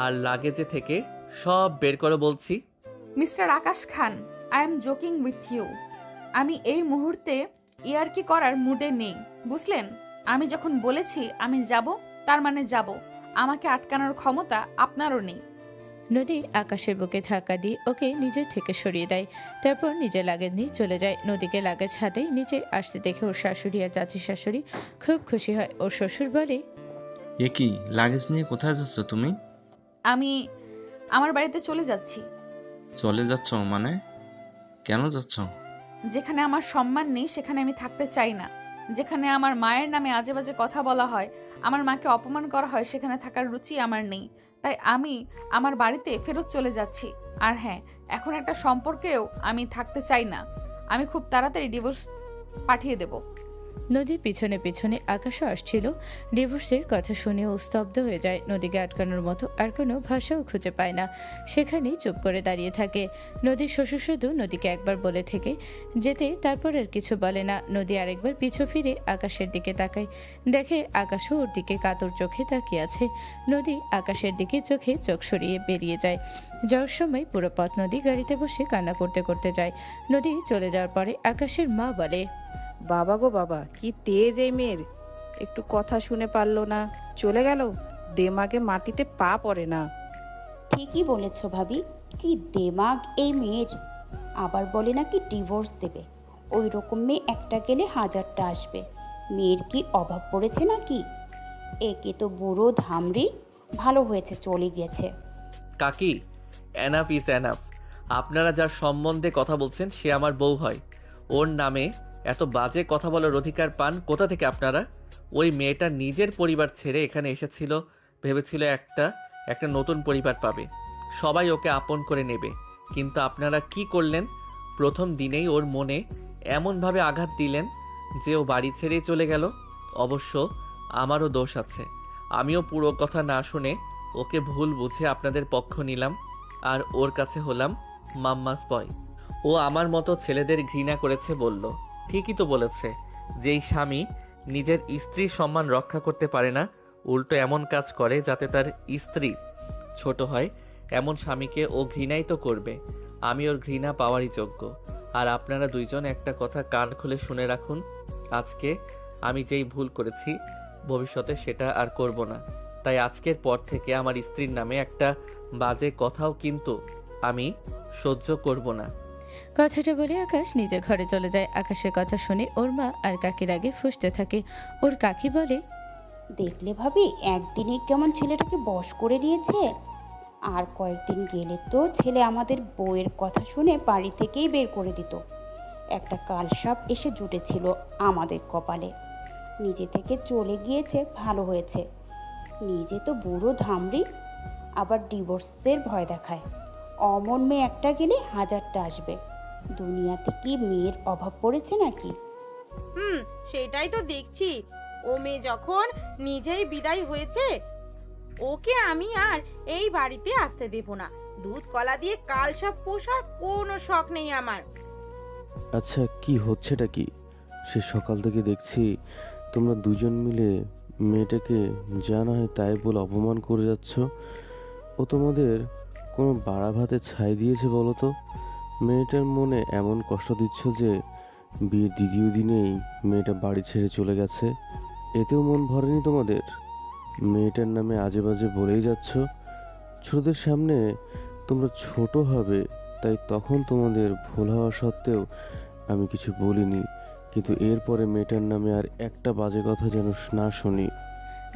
আর লাগেজে থেকে সব বের করো বলছি। Mister Akash Khan, I am joking with you. আমি এই মুহূর্তে ইয়ার্কি করার মুডে নেই, বুঝলেন? আমি যখন বলেছি আমি যাব, তার মানে যাব। আমাকে আটকানোর ক্ষমতা আপনারও নেই। নদী আকাশের বুকে ধাক্কা দিয়ে ওকে নিজের থেকে সরিয়ে দেয়, তারপর নিজের লাগেজ নিয়ে চলে যায়। নদীকে লাগেজ হাতেই নিচে আসতে দেখে ওর শাশুড়ি আর চাচি শাশুড়ি খুব খুশি হয়। ওর শ্বশুর বলে, এ কি লাগেজ নিয়ে কোথায় যাচ্ছ তুমি? আমি আমার বাড়িতে চলে যাচ্ছি। চলে যাচ্ছ মানে? কেন যাচ্ছ? যেখানে আমার সম্মান নেই সেখানে আমি থাকতে চাই না। যেখানে আমার মায়ের নামে আজে বাজে কথা বলা হয়, আমার মাকে অপমান করা হয়, সেখানে থাকার রুচি আমার নেই। তাই আমি আমার বাড়িতে ফেরত চলে যাচ্ছি। আর হ্যাঁ, এখন একটা সম্পর্কেও আমি থাকতে চাই না। আমি খুব তাড়াতাড়ি ডিভোর্স পাঠিয়ে দেব। নদীর পিছনে পিছনে আকাশও আসছিল। ডিভোর্সের কথা শুনেও স্তব্ধ হয়ে যায়। নদীকে আটকানোর মতো আর কোনো ভাষাও খুঁজে পায় না, সেখানেই চুপ করে দাঁড়িয়ে থাকে। নদীর শ্বশুর শুধু নদীকে একবার বলে থেকে যেতে, তারপর আর কিছু বলে না। নদী আরেকবার পিছু ফিরে আকাশের দিকে তাকায়, দেখে আকাশও ওর দিকে কাতর চোখে তাকিয়ে আছে। নদী আকাশের দিকে চোখে চোখ সরিয়ে বেরিয়ে যায়। যাওয়ার সময় পুরো পথ নদী গাড়িতে বসে কান্না করতে করতে যায়। নদী চলে যাওয়ার পরে আকাশের মা বলে, বাবা গো বাবা, কি তেজ এই মেয়ের! একটু কথা শুনে পারলো না, চলে গেল। দেমাগে মাটিতে পা পড়ে না। ঠিকই বলেছ ভাবি, কি দেমাগ এই মেয়ের। আবার বলে নাকি ডিভোর্স দেবে। ওই রকম মেয়ে একটা গেলে হাজারটা আসবে। মেয়ের কি অভাব পড়েছে নাকি? একে তো বুড়ো ধামড়ি, ভালো হয়েছে চলে গেছে। কাকি, এনাফ ইজ এনাফ। আপনারা যার সম্বন্ধে কথা বলছেন সে আমার বউ হয়। ওর নামে এত বাজে কথা বলার অধিকার পান কোথা থেকে আপনারা? ওই মেয়েটা নিজের পরিবার ছেড়ে এখানে এসেছিল, ভেবেছিল একটা নতুন পরিবার পাবে, সবাই ওকে আপন করে নেবে। কিন্তু আপনারা কি করলেন? প্রথম দিনেই ওর মনে এমনভাবে আঘাত দিলেন যে ও বাড়ি ছেড়েই চলে গেল। অবশ্য আমারও দোষ আছে, আমিও পুরো কথা না শুনে ওকে ভুল বুঝে আপনাদের পক্ষ নিলাম, আর ওর কাছে হলাম মাম্মাস বয়। ও আমার মতো ছেলেদের ঘৃণা করেছে বলল। ঠিকই তো বলেছে, যেই স্বামী নিজের স্ত্রীর সম্মান রক্ষা করতে পারে না, উল্টো এমন কাজ করে যাতে তার স্ত্রী ছোট হয়, এমন স্বামীকে ও ঘৃণাই তো করবে। আমি ওর ঘৃণা পাওয়ারই যোগ্য। আর আপনারা দুইজন একটা কথা কান খুলে শুনে রাখুন, আজকে আমি যেই ভুল করেছি ভবিষ্যতে সেটা আর করব না। তাই আজকের পর থেকে আমার স্ত্রীর নামে একটা বাজে কথাও কিন্তু আমি সহ্য করব না। কথাটা বলে আকাশ নিজের ঘরে চলে যায়। আকাশের কথা শুনে ওর মা আর কাকির আগে ফুঁসতে থাকে। ওর কাকি বলে, দেখলে ভাবি, একদিনে কেমন ছেলেটাকে বশ করে নিয়েছে। আর কয়েকদিন গেলে তো ছেলে আমাদের বউয়ের কথা শুনে বাড়ি থেকেই বের করে দিত। একটা কালসাপ এসে জুটেছিল আমাদের কপালে। নিজে থেকে চলে গিয়েছে, ভালো হয়েছে। নিজে তো বুড়ো ধামড়ি, আবার ডিভোর্সের ভয় দেখায়। অমন মেয়ে একটা গেলে হাজারটা আসবে। দুনিয়াতে কি মেয়ের অভাব পড়েছে নাকি? সেটাই তো দেখছি। ও মেয়ে যখন নিজেই বিদায় হয়েছে, ওকে আমি আর এই বাড়িতে আসতে দেব না। দুধ কলা দিয়ে কালসাপ পোষার কোনো শখ নেই আমার। আচ্ছা, কি হচ্ছেটা কি? সে সকাল থেকে দেখছি তোমরা দুজন মিলে মেয়েটাকে যা না হয় তাই বলে অপমান করে যাচ্ছ। ও তোমাদের কোনো বাড়া ভাতে ছাই দিয়েছে বলো তো? মেয়েটার মনে এমন কষ্ট দিচ্ছ যে বিয়ের দ্বিতীয় দিনেই মেয়েটা বাড়ি ছেড়ে চলে গেছে। এতেও মন ভরেনি তোমাদের? মেয়েটার নামে আজে বাজে বলেই যাচ্ছ। ছোটদের সামনে তোমরা ছোট হবে, তাই তখন তোমাদের ভুল হওয়া সত্ত্বেও আমি কিছু বলিনি, কিন্তু এরপরে মেয়েটার নামে আর একটা বাজে কথা যেন না শুনি।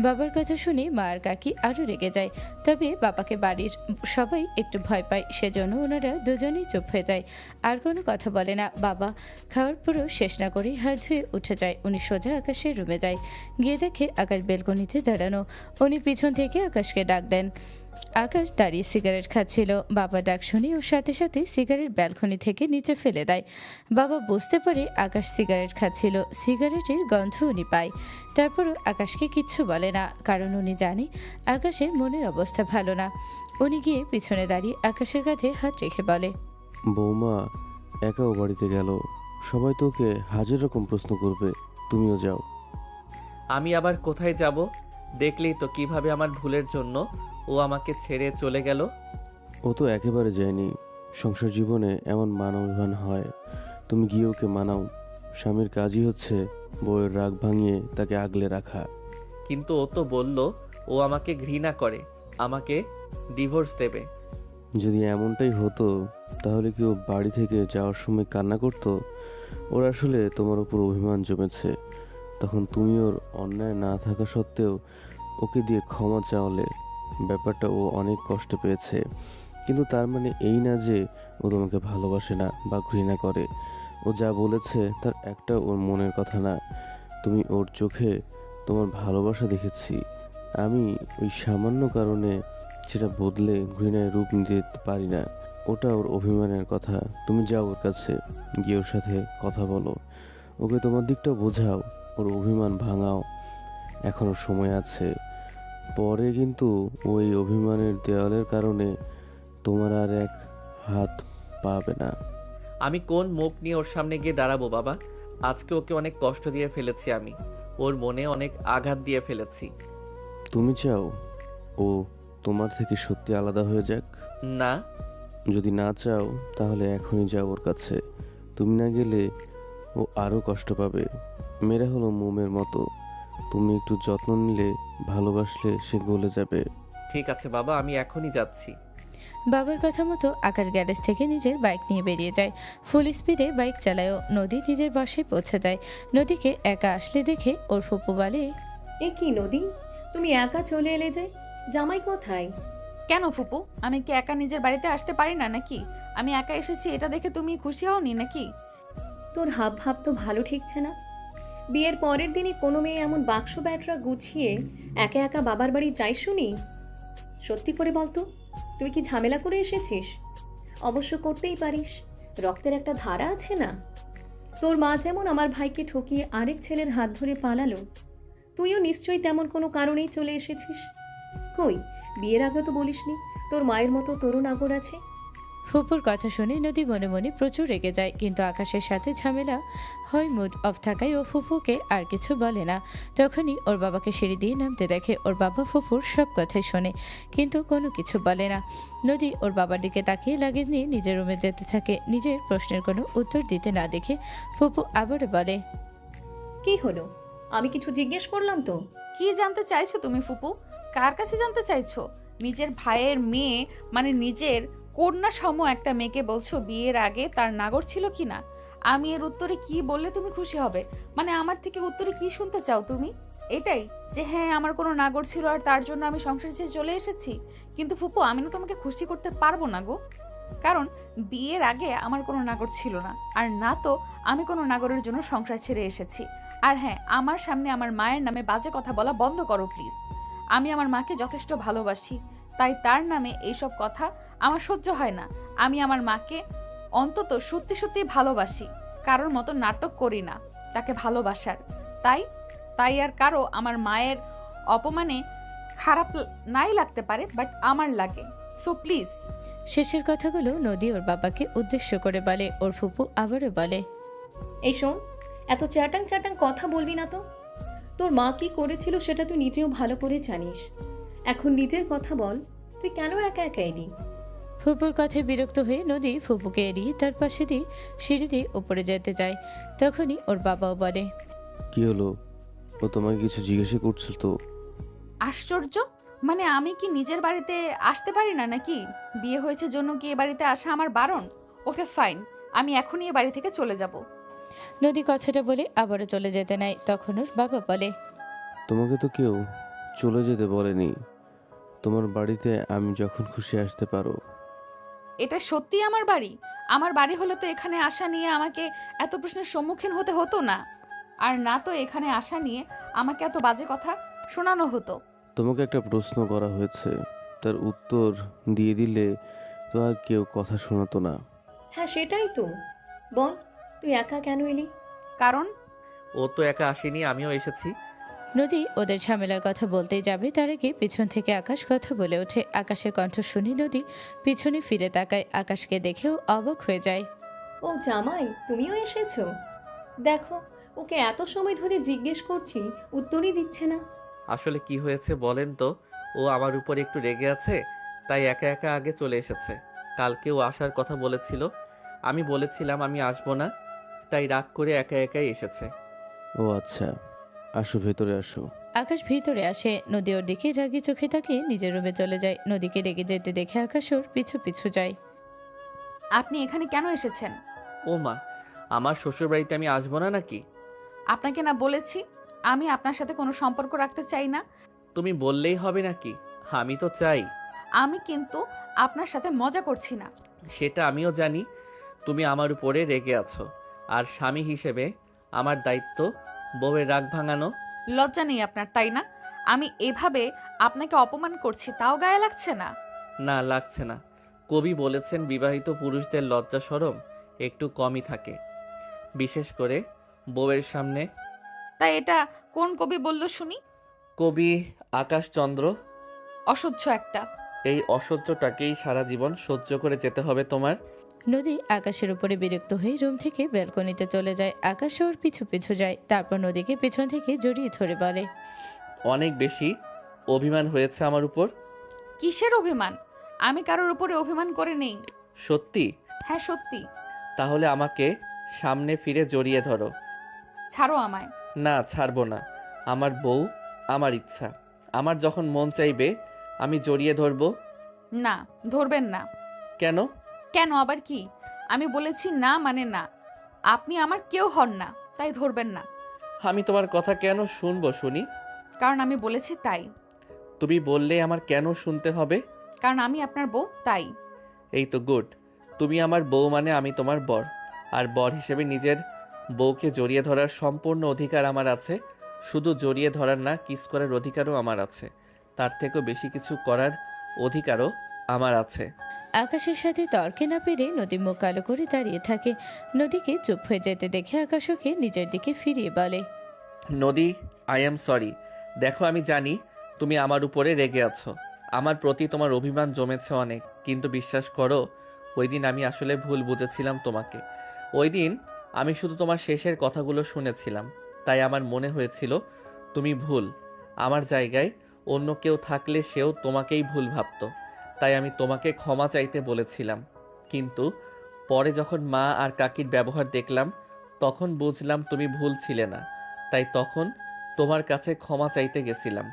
বাবার কথা শুনে মা আর কাকি আরও রেগে যায়। তবে বাবাকে বাড়ির সবাই একটু ভয় পায়, সেজন্য ওনারা দুজনেই চুপ হয়ে যায়, আর কোনো কথা বলে না। বাবা খাওয়ার পুরো শেষ না করে হাত ধুয়ে উঠে যায়। উনি সোজা আকাশের রুমে যায়। গিয়ে দেখে আকাশ বেলকনিতে দাঁড়ানো। উনি পিছন থেকে আকাশকে ডাক দেন। আকাশ দাঁড়িয়ে সিগারেট খাচ্ছিল। বাবা ডাক শুনে ওর সাথে সাথে সিগারেট ব্যালকনি থেকে নিচে ফেলে দেয়। বাবা বুঝতে পারে আকাশ সিগারেট খাচ্ছিল। সিগারেটের গন্ধ উনি পায়। তারপরও আকাশকে কিচ্ছু বলে না, কারণ উনি জানে আকাশের মনের অবস্থা ভালো না। উনি গিয়ে পিছনে দাঁড়িয়ে আকাশের কাঁধে হাত রেখে বলে, বৌমা একা ও বাড়িতে গেল, সবাই তোকে হাজার রকম প্রশ্ন করবে, তুমিও যাও। আমি আবার কোথায় যাব? দেখলেই তো কিভাবে আমার ভুলের জন্য ও আমাকে ছেড়ে চলে গেল। ও তো একেবারে যায়নি। সংসার জীবনে এমন মান অভিমান হয়, তুমি গিয়ে ওকে মানাও। স্বামীর কাজই হচ্ছে বউয়ের রাগ ভাঙিয়ে তাকে আগলে রাখা। কিন্তু ও তো বলল ও আমাকে ঘৃণা করে, আমাকে ডিভোর্স দেবে। যদি এমনটাই হতো তাহলে কি ও বাড়ি থেকে যাওয়ার সময় কান্না করতো? ওর আসলে তোমার উপর অভিমান জমেছে। তখন তুমি ওর অন্যায় না থাকা সত্ত্বেও ওকে দিয়ে ক্ষমা চাওয়ালে। ব্যাপারটা ও অনেক কষ্ট পেয়েছে, কিন্তু তার মানে এই না যে ও তোমাকে ভালোবাসে না বা ঘৃণা করে। ও যা বলেছে তার একটা ওর মনের কথা না। তুমি ওর চোখে তোমার ভালোবাসা দেখেছি। আমি ওই সামান্য কারণে সেটা বদলে ঘৃণায় রূপ নিতে পারি না। ওটা ওর অভিমানের কথা। তুমি যাও ওর কাছে, গিয়ে ওর সাথে কথা বলো, ওকে তোমার দিকটা বোঝাও। ও ওর অভিমান ভাঙাও, এখনো সময় আছে। পরে কিন্তু ওই অভিমানের দেওয়ালের কারণে তোমার আর এক হাত পাবে না। আমি কোন মুখ নিয়ে ওর সামনে গিয়ে দাঁড়াবো বাবা? আজকে ওকে অনেক কষ্ট দিয়ে ফেলেছি আমি, ওর মনে অনেক আঘাত দিয়ে ফেলেছি। তুমি চাও ও তোমার থেকে সত্যি আলাদা হয়ে যাক? না। যদি না চাও তাহলে এখনই যাও ওর কাছে। তুমি না গেলে ও আরও কষ্ট পাবে। মেয়েরা হলো মোমের মতো, তুমি একটু যত্ন নিলে, ভালোবাসলে সে গলে যাবে। ঠিক আছে বাবা, আমি এখনই যাচ্ছি। বাবার কথা মতো আকাশ গ্যারেজ থেকে নিজের বাইক নিয়ে বেরিয়ে যায়। ফুল স্পিডে বাইক চালায়ও নদী নিজের বাসায় পৌঁছে যায়। নদীকে একা আসলে দেখে ওর ফুপু বলে, এ কি নদী, তুমি একা চলে এলে যে? জামাই কোথায়? কেন ফুপু, আমি কি একা নিজের বাড়িতে আসতে পারি না নাকি? আমি একা এসেছি এটা দেখে তুমি খুশি হওনি নাকি? তোর হাব ভাব তো ভালো ঠেকছে না। বিয়ের পরের দিনই কোনো মেয়ে এমন বাক্স ব্যাটরা গুছিয়ে একা একা বাবার বাড়ি যাই শুনি? সত্যি করে বলতো, তুই কি ঝামেলা করে এসেছিস? অবশ্য করতেই পারিস, রক্তের একটা ধারা আছে না? তোর মা যেমন আমার ভাইকে ঠকিয়ে আরেক ছেলের হাত ধরে পালালো, তুইও নিশ্চয়ই তেমন কোনো কারণেই চলে এসেছিস। কই, বিয়ের আগে তো বলিসনি তোর মায়ের মতো তরুণ আগর আছে? ফুপুর কথা শুনে নদী মনে মনে প্রচুর রেগে যায়, কিন্তু আকাশের সাথে ঝামেলা হয় মুড অফ থাকায় ও ফুপুকে আর কিছু বলে না। তখনই ওর বাবাকে সিঁড়ি দিয়ে নামতে দেখে। ওর বাবা ফুপুর সব কথাই শোনে, কিন্তু কোনো কিছু বলে না। নদী ওর বাবার দিকে তাকিয়ে লাগেজ নিয়ে নিজের রুমে যেতে থাকে। নিজের প্রশ্নের কোনো উত্তর দিতে না দেখে ফুপু আবারও বলে, কি হলো? আমি কিছু জিজ্ঞেস করলাম তো? কি জানতে চাইছো তুমি ফুপু? কার কাছে জানতে চাইছো? নিজের ভাইয়ের মেয়ে মানে নিজের কন্যা সম একটা মেয়েকে বলছো বিয়ের আগে তার নাগর ছিল কি না? আমি এর উত্তরে কি বললে তুমি খুশি হবে? মানে আমার থেকে উত্তরে কি শুনতে চাও তুমি? এটাই যে হ্যাঁ আমার কোনো নাগর ছিল আর তার জন্য আমি সংসার ছেড়ে চলে এসেছি? কিন্তু ফুপু, আমি না তোমাকে খুশি করতে পারবো না গো। কারণ বিয়ের আগে আমার কোনো নাগর ছিল না, আর না তো আমি কোনো নাগরের জন্য সংসার ছেড়ে এসেছি। আর হ্যাঁ, আমার সামনে আমার মায়ের নামে বাজে কথা বলা বন্ধ করো প্লিজ। আমি আমার মাকে যথেষ্ট ভালোবাসি, তাই তার নামে এইসব কথা আমার সহ্য হয় না। আমি আমার মাকে অন্তত সত্যি সত্যি ভালোবাসি, কারোর মতো নাটক করি না তাকে ভালোবাসার। তাই তাই আর কারো আমার মায়ের অপমানে খারাপ নাই লাগতে পারে, বাট আমার লাগে। So please. শেষের কথাগুলো নদী ওর বাবাকে উদ্দেশ্য করে বলে। ওর ফুপু আবারও বলে, এই শোন, এত চ্যাটাং চ্যাটাং কথা বলবি না তো। তোর মা কি করেছিল সেটা তুই নিজেও ভালো করে জানিস। এখন নিজের কথা বল, তুই কেন একা একা এলি? ফুপুর কথায় বিরক্ত হয়ে নদী ফুপুকে এড়িয়ে তার পাশে দিয়ে সিঁড়ি দিয়ে উপরে যেতে যায়। তখনই ওর বাবাও বলে, কি হলো? ও তোমাকে কিছু জিজ্ঞাসা করছিল তো? আশ্চর্য, মানে আমি কি নিজের বাড়িতে আসতে পারি না নাকি? বিয়ে হয়েছে জন্য কি এ বাড়িতে আসা আমার বারণ? ওকে ফাইন, আমি এখনই এ বাড়ি থেকে চলে যাব। নদী কথাটা বলে আবারও চলে যেতে নেয়। তখন ওর বাবা বলে, তোমাকে তো কেউ চলে যেতে বলেনি। তোমার বাড়িতে আমি যখন খুশি আসতে পারো। এটা সত্যি আমার বাড়ি? আমার বাড়ি হলে তো এখানে আসা নিয়ে আমাকে এত প্রশ্নের সম্মুখীন হতে হতো না, আর না তো এখানে আসা নিয়ে আমাকে এত বাজে কথা শোনানো হতো। তোমাকে একটা প্রশ্ন করা হয়েছে, তার উত্তর দিয়ে দিলে তো আর কেউ কথা শোনাতো না। হ্যাঁ সেটাই তো, বল তুই একা কেন এলি? কারণ ও তো একা আসেনি, আমিও এসেছি। নদী ওদের ঝামেলার কথা বলতেই যাবে, তার আগে পিছন থেকে আকাশ কথা বলে ওঠে। আকাশের কণ্ঠ শুনে নদী পিছনে ফিরে তাকায়। আকাশকে দেখেও অবাক হয়ে যায়। ও জামাই, তুমিও এসেছো? দেখো, ওকে এত সময় ধরে জিজ্ঞেস করছি, উত্তরই দিচ্ছে না। আসলে কি হয়েছে বলেন তো? ও আমার উপর একটু রেগে আছে, তাই একা একা আগে চলে এসেছে। কালকেও আসার কথা বলেছিল, আমি বলেছিলাম আমি আসবো না, তাই রাগ করে একা একাই এসেছে। ও আচ্ছা, আসো ভেতরে আসো। আকাশ ভিতরে আসে। নদী ওর দিকে রাগি চোখে তাকিয়ে নিজের রুমে চলে যায়। নদীকে রেগে যেতে দেখে আকাশ ওর পিছু পিছু যায়। আপনি এখানে কেন এসেছেন? ও মা, আমার শ্বশুরবাড়িতে আমি আসবো না নাকি? আপনাকে না বলেছি আমি আপনার সাথে কোনো সম্পর্ক রাখতে চাই না? তুমি বললেই হবে নাকি? আমি তো চাই। আমি কিন্তু আপনার সাথে মজা করছি না। সেটা আমিও জানি তুমি আমার উপরে রেগে আছো, আর স্বামী হিসেবে আমার দায়িত্ব বউয়ের রাগ ভাঙানো। লজ্জা নেই আপনার, তাই না? আমি এভাবে আপনাকে অপমান করছি, তাও গায়ে লাগছে না? না, লাগছে না। কবি বলেছেন বিবাহিত পুরুষদের লজ্জা শরম একটু কমই থাকে, বিশেষ করে বউয়ের সামনে। তাই এটা কোন কবি বলল শুনি? কবি আকাশচন্দ্র। অসহ্য একটা। এই অসহ্যটাকেই সারা জীবন সহ্য করে যেতে হবে তোমার। নদী আকাশের উপরে বিরক্ত হয়ে রুম থেকে ব্যালকনিতে চলে যায়। আকাশ ওর পিছু পিছু যায়, তারপর নদীকে পেছন থেকে জড়িয়ে ধরে বলে, অনেক বেশি অভিমান হয়েছে আমার উপর। কিসের অভিমান? আমি কারোর উপরে অভিমান করে নেই। সত্যি? হ্যাঁ সত্যি। তাহলে আমাকে সামনে ফিরে জড়িয়ে ধরো। ছাড়ো আমায়। না, ছাড়বো না। আমার বউ, আমার ইচ্ছা। আমার যখন মন চাইবে আমি জড়িয়ে ধরবো। না, ধরবেন না। কেন? কেন আবার কি? আমি বলেছি না মানে না। আপনি আমার কেউ হন না, তাই ধরবেন না। আমি তোমার কথা কেন শুনবো শুনি? কারণ আমি বলেছি তাই। তুমি বললে আমার কেন শুনতে হবে? কারণ আমি আপনার বউ, তাই। এই তো গুড। তুমি আমার বউ মানে আমি তোমার বর। আর বর হিসেবে নিজের বউকে জড়িয়ে ধরার সম্পূর্ণ অধিকার আমার আছে। শুধু জড়িয়ে ধরার না, কিস করার অধিকারও আমার আছে। তার থেকেও বেশি কিছু করার অধিকারও আমার আছে। আকাশের সাথে তর্কে না পেরে নদী মুখ কালো করে দাঁড়িয়ে থাকে। নদীকে চুপ হয়ে যেতে দেখে আকাশ ওকে নিজের দিকে ফিরিয়ে বলে, নদী, আই এম সরি। দেখো, আমি জানি তুমি আমার উপরে রেগে আছো। আমার প্রতি তোমার অভিমান জমেছে অনেক, কিন্তু বিশ্বাস করো, ওই দিন আমি আসলে ভুল বুঝেছিলাম তোমাকে। ওই দিন আমি শুধু তোমার শেষের কথাগুলো শুনেছিলাম, তাই আমার মনে হয়েছিল তুমি ভুল। আমার জায়গায় অন্য কেউ থাকলে সেও তোমাকেই ভুল ভাবতো, তাই আমি তোমাকে ক্ষমা চাইতে বলেছিলাম। কিন্তু পরে যখন মা আর কাকির ব্যবহার দেখলাম, তখন বুঝলাম তুমি ভুল ছিলে না। তাই তখন তোমার কাছে ক্ষমা চাইতে গেছিলাম,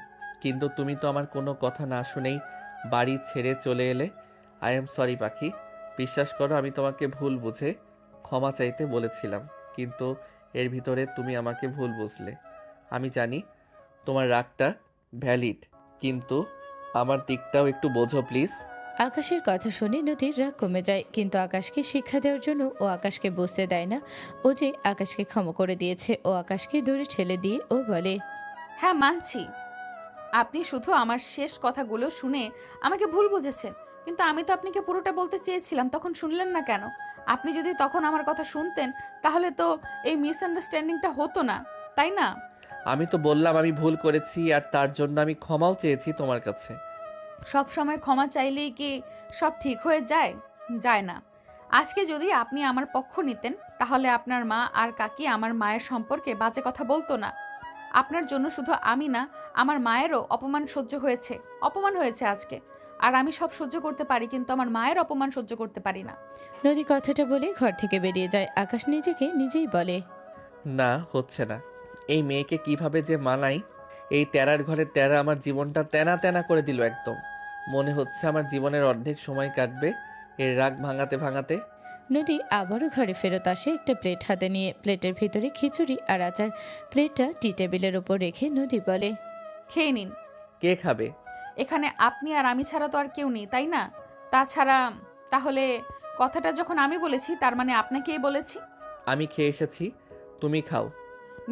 কিন্তু তুমি তো আমার কোনো কথা না শুনেই বাড়ি ছেড়ে চলে এলে। আই এম সরি পাখি। বিশ্বাস করো, আমি তোমাকে ভুল বুঝে ক্ষমা চাইতে বলেছিলাম, কিন্তু এর ভিতরে তুমি আমাকে ভুল বুঝলে। আমি জানি তোমার রাগটা ভ্যালিড, কিন্তু আমার দিকটাও একটু বোঝো প্লিজ। আকাশের কথা শুনে নদীর রাগ কমে যায়, কিন্তু আকাশকে শিক্ষা দেওয়ার জন্য ও আকাশকে বুঝতে দেয় না ও যে আকাশকে ক্ষমা করে দিয়েছে। ও আকাশকে দূরে ঠেলে দিয়ে ও বলে, হ্যাঁ মানছি, আপনি শুধু আমার শেষ কথাগুলো শুনে আমাকে ভুল বুঝেছেন, কিন্তু আমি তো আপনাকে পুরোটা বলতে চেয়েছিলাম, তখন শুনলেন না কেন? আপনি যদি তখন আমার কথা শুনতেন তাহলে তো এই মিসআন্ডারস্ট্যান্ডিংটা হতো না, তাই না? আমি তো বললাম আমি ভুল করেছি, আর তার জন্য আমি ক্ষমাও চেয়েছি তোমার কাছে। সব সময় ক্ষমা চাইলেই কি সব ঠিক হয়ে যায়? যায় না। আজকে যদি আপনি আমার পক্ষ নিতেন তাহলে আপনার মা আর কাকি আমার মায়ের সম্পর্কে বাজে কথা বলতো না। আপনার জন্য শুধু আমি না, আমার মায়েরও অপমান সহ্য হয়েছে, অপমান হয়েছে আজকে। আর আমি সব সহ্য করতে পারি, কিন্তু আমার মায়ের অপমান সহ্য করতে পারি না। নদী কথাটা বলে ঘর থেকে বেরিয়ে যায়। আকাশ নিজেকে নিজেই বলে, না, হচ্ছে না। এই মেয়েকে কিভাবে যে মানাই। এই তেরার ঘরে তেরা আমার জীবনটা তেনা তেনা করে দিল একদম। মনে হচ্ছে আমার জীবনের অর্ধেক সময় কাটবে এর রাগ ভাঙাতে ভাঙাতে। নদী আবারও ঘরে ফেরত আসে একটা প্লেট হাতে নিয়ে। প্লেটের ভিতরে খিচুড়ি আর আচার। প্লেটটা টি টেবিলের উপর রেখে নদী বলে, খেয়ে নিন। কে খাবে? এখানে আপনি আর আমি ছাড়া তো আর কেউ নেই, তাই না? তাছাড়া তাহলে কথাটা যখন আমি বলেছি তার মানে আপনাকেই বলেছি। আমি খেয়ে এসেছি, তুমি খাও।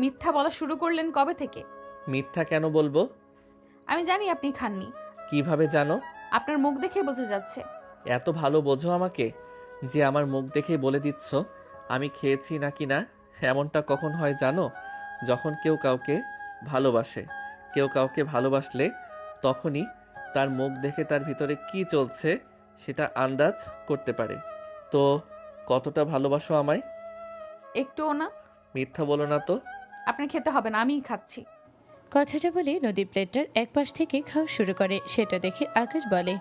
মিথ্যা বলা শুরু করলেন কবে থেকে? মিথ্যা কেন বলবো? আমি জানি আপনি খাননি। কিভাবে জানো? আপনার মুখ দেখে বোঝা যাচ্ছে। এত ভালো বোঝো আমাকে যে আমার মুখ দেখেই বলে দিচ্ছ আমি খেয়েছি নাকি না। এমনটা কখন হয় জানো? যখন কেউ কাউকে ভালোবাসে। কেউ কাউকে ভালোবাসলে তখনই তার মুখ দেখে তার ভিতরে কি চলছে সেটা আন্দাজ করতে পারে। তো কতটা ভালোবাসো আমায়? একটুও না। মিথ্যা বলো না তো। আপনার খেতে হবে না, আমিই খাচ্ছি। কথাটা বলে নদী প্লেটটার এক পাশ থেকে খাওয়া শুরু করে। সেটা দেখে আকাশ বলে,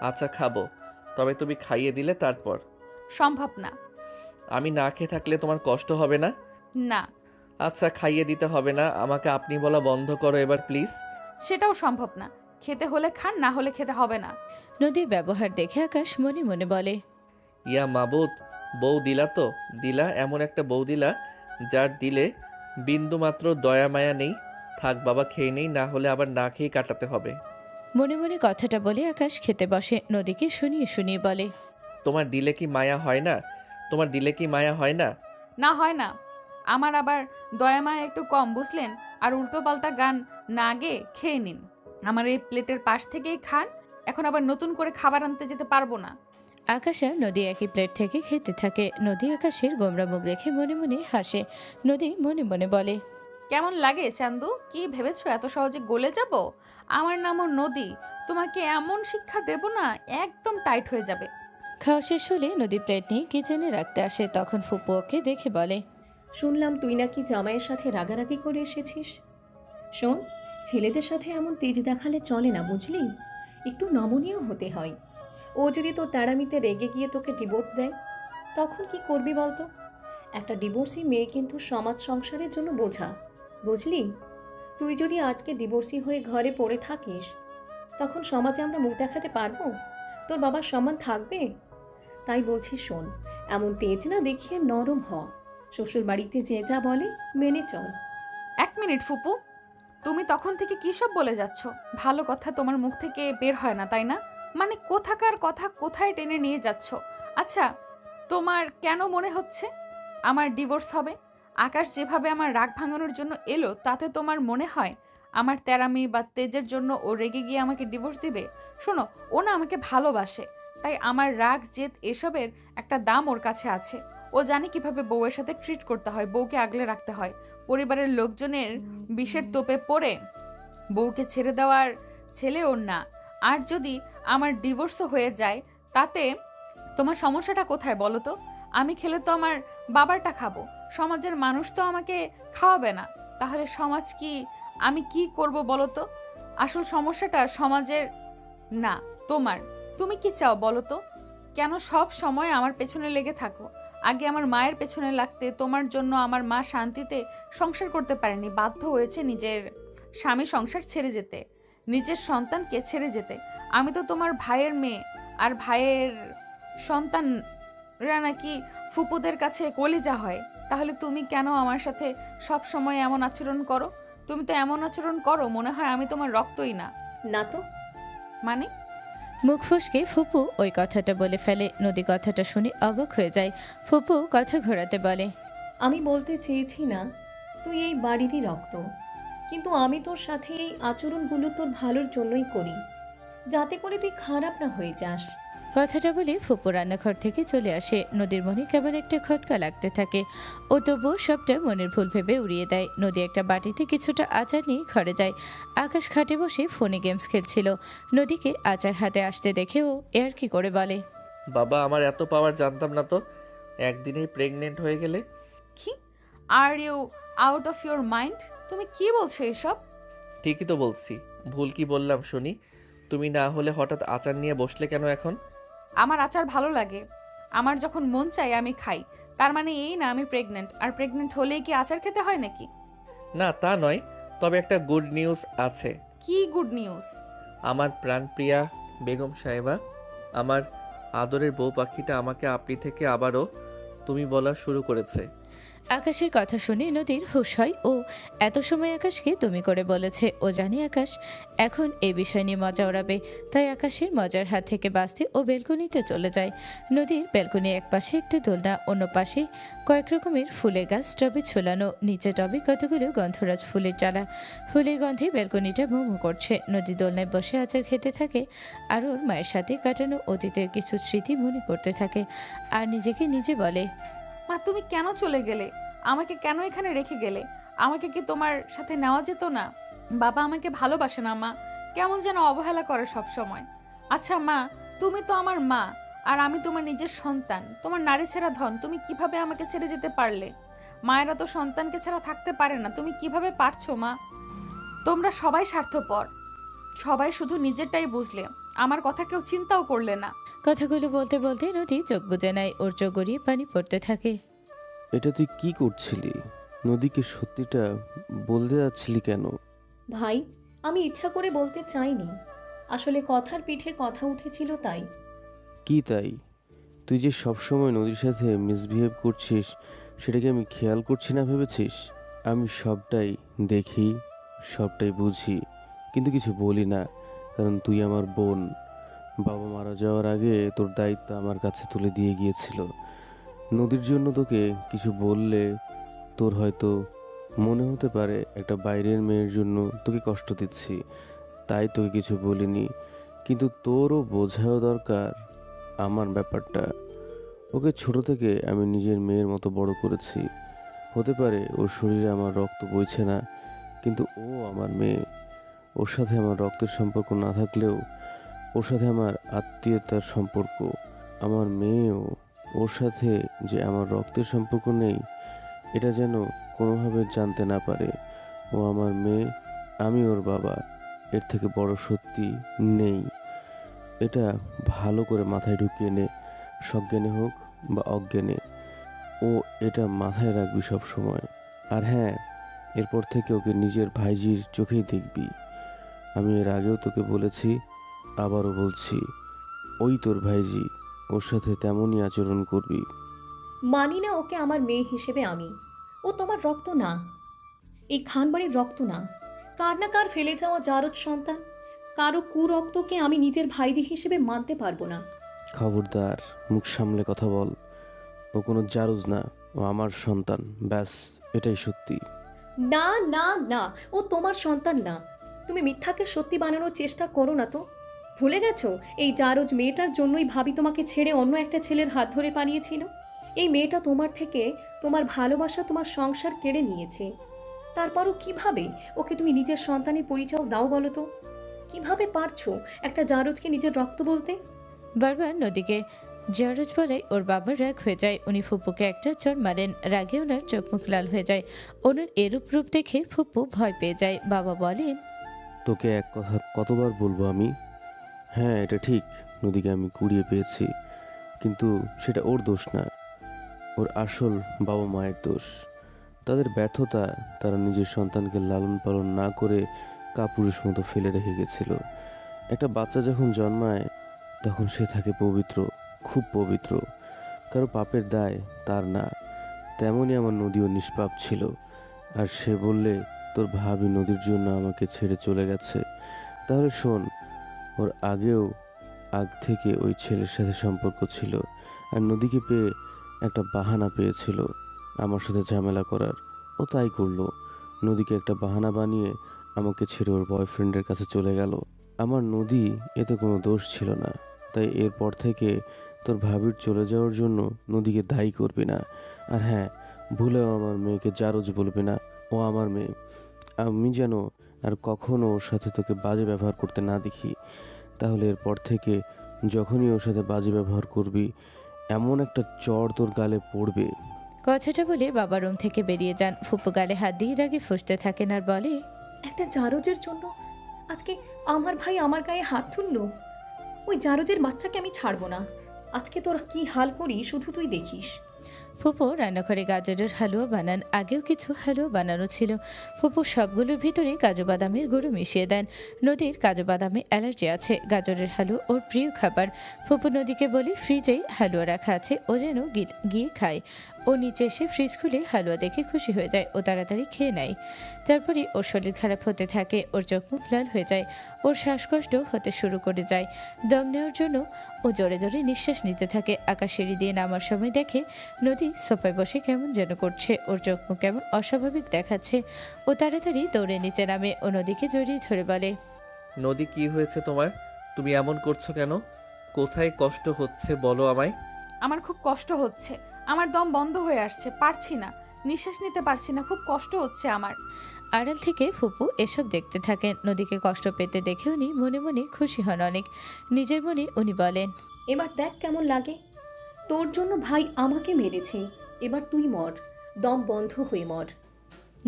আচ্ছা খাবো, তবে তুমি খাইয়ে দিলে তারপর। সম্ভব না। আমি না খেয়ে থাকলে তোমার কষ্ট হবে না? না। আচ্ছা খাইয়ে দিতে হবে না, আমাকে আপনি বলা বন্ধ করো এবার প্লিজ। সেটাও সম্ভব না। খেতে হলে খান, না হলে খেতে হবে না। নদীর ব্যবহার দেখে আকাশ মনে মনে বলে, ইয়া মাবুদ, বউ দিলা তো দিলা, এমন একটা বউ দিলা যার দিলে বিন্দু মাত্র দয়া মায়া নেই। থাক বাবা, খেয়ে নেই, না হলে আবার না খেয়ে কাটাতে হবে। মনে মনে কথাটা বলে আকাশ খেতে বসে। নদীকে শুনিয়ে শুনিয়ে বলে, তোমার দিলে কি মায়া হয় না? তোমার দিলে কি মায়া হয় না? না হয় না। আমার আবার দয়া মায়া একটু কম, বুঝলেন? আর উল্টো পাল্টা গান না গে খেয়ে নিন। আমার এই প্লেটের পাশ থেকেই খান। এখন আবার নতুন করে খাবার আনতে যেতে পারবো না। আকাশ আর নদী একই প্লেট থেকে খেতে থাকে। নদী আকাশের গোমরা মুখ দেখে মনে মনে হাসে। নদী মনে মনে বলে, কেমন লাগে চান্দু? কি ভেবেছো এত সহজে গলে যাব? আমার নামও নদী, তোমাকে এমন শিক্ষা দেব না, একদম টাইট হয়ে যাবে। খাওয়া শেষ হলে নদী প্লেট নিয়ে কিচেনে রাখতে আসে। তখন ফুপু ওকে দেখে বলে, শুনলাম তুই নাকি জামাইয়ের সাথে রাগারাগি করে এসেছিস। শোন, ছেলেদের সাথে এমন তেজ দেখালে চলে না, বুঝলি? একটু নমনীয় হতে হয়। ও যদি তোর তাড়ামিতে রেগে গিয়ে তোকে ডিভোর্স দেয়, তখন কি করবি বলতো? একটা ডিভোর্সি মেয়ে কিন্তু সমাজ সংসারের জন্য বোঝা, বুঝলি? তুই যদি আজকে ডিভোর্সি হয়ে ঘরে পড়ে থাকিস, তখন সমাজে আমরা মুখ দেখাতে পারবো? তোর বাবার সম্মান থাকবে? তাই বলছি, শোন, এমন তেজ না দেখিয়ে নরম হ। শ্বশুর বাড়িতে যে যা বলে মেনে চল। 1 মিনিট ফুপু, তুমি তখন থেকে কী সব বলে যাচ্ছ? ভালো কথা তোমার মুখ থেকে বের হয় না, তাই না? মানে কোথাকার কথা কোথায় টেনে নিয়ে যাচ্ছ? আচ্ছা, তোমার কেন মনে হচ্ছে আমার ডিভোর্স হবে? আকাশ যেভাবে আমার রাগ ভাঙানোর জন্য এলো, তাতে তোমার মনে হয় আমার তেরামি বা তেজের জন্য ও রেগে গিয়ে আমাকে ডিভোর্স দিবে? শোনো, ও না আমাকে ভালোবাসে, তাই আমার রাগ জেদ এসবের একটা দাম ওর কাছে আছে। ও জানে কিভাবে বউয়ের সাথে ট্রিট করতে হয়, বউকে আগলে রাখতে হয়। পরিবারের লোকজনের বিষের তোপে পড়ে বউকে ছেড়ে দেওয়ার ছেলে ওর না। আর যদি আমার ডিভোর্সও হয়ে যায়, তাতে তোমার সমস্যাটা কোথায় বলো তো? আমি খেলে তো আমার বাবারটা খাবো, সমাজের মানুষ তো আমাকে খাওয়াবে না। তাহলে সমাজ কি, আমি কি করব বলো তো? আসল সমস্যাটা সমাজের না, তোমার। তুমি কি চাও বলো তো? কেন সব সময় আমার পেছনে লেগে থাকো? আগে আমার মায়ের পেছনে লাগতে, তোমার জন্য আমার মা শান্তিতে সংসার করতে পারেনি, বাধ্য হয়েছে নিজের স্বামী সংসার ছেড়ে যেতে, নিজের সন্তানকে ছেড়ে যেতে। আমি তো তোমার ভাইয়ের মেয়ে, আর ভাইয়ের সন্তানরা নাকি ফুপুদের কাছে কলিজা হয়। তাহলে তুমি কেন আমার সাথে সব সময় এমন আচরণ করো? তুমি তো এমন আচরণ করো মনে হয় আমি তোমার রক্তই না। না তো। মানে? মুখ ফসকে ফুপু ওই কথাটা বলে ফেলে। নদী কথাটা শুনে অবাক হয়ে যায়। ফুপু কথা ঘোরাতে বলে, আমি বলতে চেয়েছি না তুই এই বাড়িরই রক্ত, কিন্তু আমি তোর সাথে এই আচরণগুলো তোর ভালোর জন্যই করি, যাতে করে তুই খারাপ না হয়ে যাস। কথাটা বলে ফুপু রান্নাঘর থেকে চলে আসে। নদীর মনে কেমন একটা খটকা লাগতে থাকে। ও তবুও সবটা মনের ভুল ভেবে উড়িয়ে দেয়। নদী একটা বাটিতে কিছুটা আচার নিয়ে ঘরে যায়। আকাশ খাটে বসে ফোনে গেমস খেলছিল। নদীকে আচার হাতে আসতে দেখে ও কি করে বলে, বাবা, আমার এত পাওয়ার জানতাম না তো। একদিনেই প্রেগনেন্ট হয়ে গেলে। কি? Are you out of your mind? তুমি কি বলছো এসব? ঠিকই তো বলছি। ভুল কি বললাম শুনি? তুমি না হলে হঠাৎ আচার নিয়ে বসলে কেন এখন? আমার আচার ভালো লাগে, আমার যখন মন চাই আমি খাই। তার মানে এই না আমি প্রেগনেন্ট, আর প্রেগনেন্ট হলেই কি আচার খেতে হয় নাকি? না, তা নয়, তবে একটা গুড নিউজ আছে। কি গুড নিউজ? আমার প্রাণপ্রিয়া বেগম সাহেবা, আমার আদরের বউ পাখিটা আমাকে আপনি থেকে আবারও তুমি বলা শুরু করেছে। আকাশের কথা শুনে নদীর হুঁশ হয়। ও এত সময় আকাশকে তুমি করে বলেছে। ও জানে আকাশ এখন এই বিষয় নিয়ে মজা ওড়াবে, তাই আকাশের মজার হাত থেকে বাঁচতে ও বেলকনিতে চলে যায়। নদীর বেলকনি এক পাশে একটা দোলনা, অন্য পাশে কয়েক রকমের ফুলের গাছ, টবে ঝোলানো। নিচে টবে কতগুলো গন্ধরাজ ফুলের চারা। ফুলের গন্ধে বেলকনিটা মোমো করছে। নদী দোলনায় বসে আচার খেতে থাকে আর ওর মায়ের সাথে কাটানো অতীতের কিছু স্মৃতি মনে করতে থাকে। আর নিজেকে নিজে বলে, মা, তুমি কেন চলে গেলে? আমাকে কেন এখানে রেখে গেলে? আমাকে কি তোমার সাথে নেওয়া যেত না? বাবা আমাকে ভালোবাসে না মা, কেমন যেন অবহেলা করে সব সময়। আচ্ছা মা, তুমি তো আমার মা, আর আমি তোমার নিজের সন্তান, তোমার নারী ছেঁড়া ধন। তুমি কিভাবে আমাকে ছেড়ে যেতে পারলে? মায়েরা তো সন্তানকে ছাড়া থাকতে পারে না, তুমি কিভাবে পারছো মা? তোমরা সবাই স্বার্থপর, সবাই শুধু নিজেরটাই বুঝলে, আমার কথা কেউ চিন্তাও করলে না। কথাগুলো বলতে বলতে নদী চোখ বুজে নেয়। ওর চোখ গড়িয়ে পানি পড়তে থাকে। এটা তুই কি করছিলি? নদীকে সত্যিটা বলতে যাচ্ছিলি কেন? ভাই, আমি ইচ্ছা করে বলতে চাইনি, আসলে কথার পিঠে কথা উঠেছিল তাই। কি তাই? তুই যে সবসময় নদীর সাথে মিসবিহেভ করছিস, সেটাকে আমি খেয়াল করছি না ভেবেছিস? আমি সবটাই দেখি, সবটাই বুঝি, কিন্তু কিছু বলি না, কারণ তুই আমার বোন। বাবা মারা যাওয়ার আগে তোর দায়িত্ব আমার কাছে তুলে দিয়ে গিয়েছিল। নদীর জন্য তোকে কিছু বললে তোর হয়তো মনে হতে পারে একটা বাইরের মেয়ের জন্য তোকে কষ্ট দিচ্ছি, তাই তোকে কিছু বলিনি, কিন্তু তোরও বোঝাও দরকার আমার ব্যাপারটা। ওকে ছোট থেকে আমি নিজের মেয়ের মতো বড় করেছি। হতে পারে ওর শরীরে আমার রক্ত বইছে না, কিন্তু ও আমার মেয়ে। ওর সাথে আমার রক্তের সম্পর্ক না থাকলেও ওর সাথে আমার আত্মীয়তার সম্পর্ক। আমার মেয়েও ওর সাথে যে আমার রক্তের সম্পর্ক নেই এটা যেন কোনোভাবে জানতে না পারে। ও আমার মেয়ে, আমি ওর বাবা। এর থেকে বড় সত্যি নেই। এটা ভালো করে মাথায় ঢুকিয়ে নে, সজ্ঞানে হোক বা অজ্ঞানে। ও এটা মাথায় রাখবি সব সময়। আর হ্যাঁ, এরপর থেকে ওকে নিজের ভাইজির চোখেই দেখবি। আমি এর আগেও তোকে বলেছি, আবারও বলছি, ওই তোর ভাইজি, ওর সাথে তেমনই আচরণ করবি। মানি না ওকে আমার মেয়ে হিসেবে আমি। ও তোমার রক্ত না, এই খানবাড়ির রক্ত না। কার না কার ফেলে যাওয়া জারজ সন্তান। কারো কুরক্তকে আমি নিজের ভাইজি হিসেবে মানতে পারবো না। খবরদার, মুখ সামলে কথা বল। ও কোনো জারজ না, ও আমার সন্তান, ব্যাস এটাই সত্যি। না না না, ও তোমার সন্তান না। তুমি মিথ্যাকে সত্যি বানানোর চেষ্টা করো না তো। ভুলে গেছো এই জারজ মেয়েটার জন্যই ভাবি তোমাকে ছেড়ে অন্য একটা ছেলের হাত ধরে পালিয়েছিল। এই মেয়েটা তোমার থেকে তোমার ভালোবাসা, তোমার সংসার কেড়ে নিয়েছে। তারপরও কিভাবে ওকে তুমি নিজের সন্তানের পরিচয় দাও বলো তো? কিভাবে পারছো একটা জারজকে নিজের রক্ত বলতে? বারবার নদীকে জারজ বলে ওর বাবার রাগ হয়ে যায়। উনি ফুপুকে একটা চড় মারেন। রাগে ওনার চোখ মুখ লাল হয়ে যায়। ওনার এরূপ রূপ দেখে ফুপু ভয় পেয়ে যায়। বাবা বলেন, তোকে এক কথা কতবার বলবো আমি? হ্যাঁ, এটা ঠিক, নদীকে আমি কুড়িয়ে পেয়েছি, কিন্তু সেটা ওর দোষ না। ওর আসল বাবা মায়ের দোষ। তাদের ব্যর্থতা, তারা নিজের সন্তানকে লালন পালন না করে কাপুরুষ মতো ফেলে রেখে গেছিল। একটা বাচ্চা যখন জন্মায় তখন সে থাকে পবিত্র, খুব পবিত্র। কারো পাপের দায় তার না। তেমনই আমার নদীও নিষ্পাপ ছিল। আর সে বললে তোর ভাবি নদীর জন্য আমাকে ছেড়ে চলে গেছে, তাহলে শোন, ওর আগ থেকে ওই ছেলের সাথে সম্পর্ক ছিল। আর নদীকে পেয়ে একটা বাহানা পেয়েছিল আমার সাথে ঝামেলা করার। ও তাই করলো। নদীকে একটা বাহানা বানিয়ে আমাকে ছেড়ে ওর বয়ফ্রেন্ডের কাছে চলে গেল। আমার নদী এতে কোনো দোষ ছিল না। তাই এরপর থেকে তোর ভাবির চলে যাওয়ার জন্য নদীকে দায়ী করবি না। আর হ্যাঁ, ভুলেও আমার মেয়েকে জারজ বলবি না। ও আমার মেয়ে। আমি যেন আর কখনো ওর সাথে তোকে বাজে ব্যবহার করতে না দেখি। তাহলে এরপর থেকে যখনই ওর সাথে বাজে ব্যবহার করবি, এমন একটা চড় তোর গালে পড়বে। কথাটা বলে বাবা রুম থেকে বেরিয়ে যান। ফুপু গালে হাত দিয়ে রাগে ফুঁসতে থাকেন আর বলে, একটা জারজের জন্য আজকে আমার ভাই আমার গায়ে হাত তুললো। ওই জারজের বাচ্চাকে আমি ছাড়বো না। আজকে তোর কি হাল করি শুধু তুই দেখিস। ফুপু রান্নাঘরে গাজরের হালুয়া বানান। আগেও কিছু হালুয়া বানানো ছিল। ফুপু সবগুলোর ভিতরে কাজু বাদামের গুঁড়ো মিশিয়ে দেন। নদীর কাজু বাদামে অ্যালার্জি আছে। গাজরের হালুয়া ওর প্রিয় খাবার। ফুপু নদীকে বলে ফ্রিজেই হালুয়া রাখা আছে, ও যেন গিয়ে খায়। ও নিচে এসে ফ্রিজ খুলে হালুয়া দেখে খুশি হয়ে যায়। ও তাড়াতাড়ি খেয়ে নেয়। তারপরে ওর শরীর খারাপ হতে থাকে। ওর চোখ মুখ লাল হয়ে যায়। ওর শ্বাসকষ্ট হতে শুরু করে যায়। দম নেওয়ার জন্য ও জোরে জোরে নিঃশ্বাস নিতে থাকে। আকাশ সিঁড়ি দিয়ে নামার সময় দেখে নদী সোফায় বসে কেমন যেন করছে। ওর চোখ মুখ কেমন অস্বাভাবিক দেখাচ্ছে। ও তাড়াতাড়ি দৌড়ে নিচে নামে। ও নদীকে জড়িয়ে ধরে বলে, নদী, কি হয়েছে তোমার? তুমি এমন করছো কেন? কোথায় কষ্ট হচ্ছে বলো আমায়। আমার খুব কষ্ট হচ্ছে। আমার দম বন্ধ হয়ে আসছে, পারছি না, নিঃশ্বাস নিতে পারছি না, খুব কষ্ট হচ্ছে আমার। আড়াল থেকে ফুপু এসব দেখতে থাকেন। নদীকে কষ্ট পেতে দেখে উনি মনে মনে খুশি হন অনেক। নিজের মনে উনি বলেন, এবার দেখ কেমন লাগে। তোর জন্য ভাই আমাকে মেরেছে, এবার তুই মর, দম বন্ধ হয়ে মর।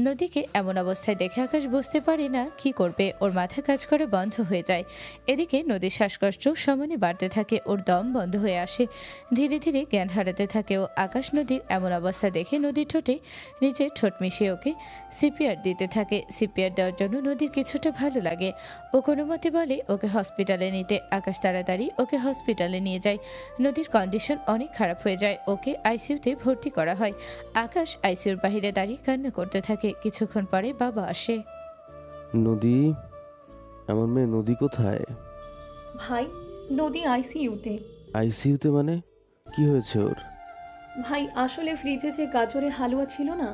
নদীকে এমন অবস্থায় দেখে আকাশ বুঝতে পারে না কি করবে। ওর মাথা কাজ করে বন্ধ হয়ে যায়। এদিকে নদীর শ্বাসকষ্ট সমানে বাড়তে থাকে। ওর দম বন্ধ হয়ে আসে। ধীরে ধীরে জ্ঞান হারাতে থাকে ও। আকাশ নদীর এমন অবস্থা দেখে নদীর ঠোঁটে নিজের ঠোঁট মিশিয়ে ওকে সিপিআর দিতে থাকে। সিপিআর দেওয়ার জন্য নদীর কিছুটা ভালো লাগে। ও কোনো মতে বলে ওকে হসপিটালে নিতে। আকাশ তাড়াতাড়ি ওকে হসপিটালে নিয়ে যায়। নদীর কন্ডিশন অনেক খারাপ হয়ে যায়। ওকে আইসিইউতে ভর্তি করা হয়। আকাশ আইসিইউর বাইরে দাঁড়িয়ে কান্না করতে থাকে। কিছুক্ষণ পরে বাবা আসে। নদী, আমার মেয়ে নদী কোথায়? ভাই, নদী আইসিইউতে। আইসিইউতে মানে? কি হয়েছে ওর? ভাই, আসলে ফ্রিজে যে গাজরের হালুয়া ছিল না,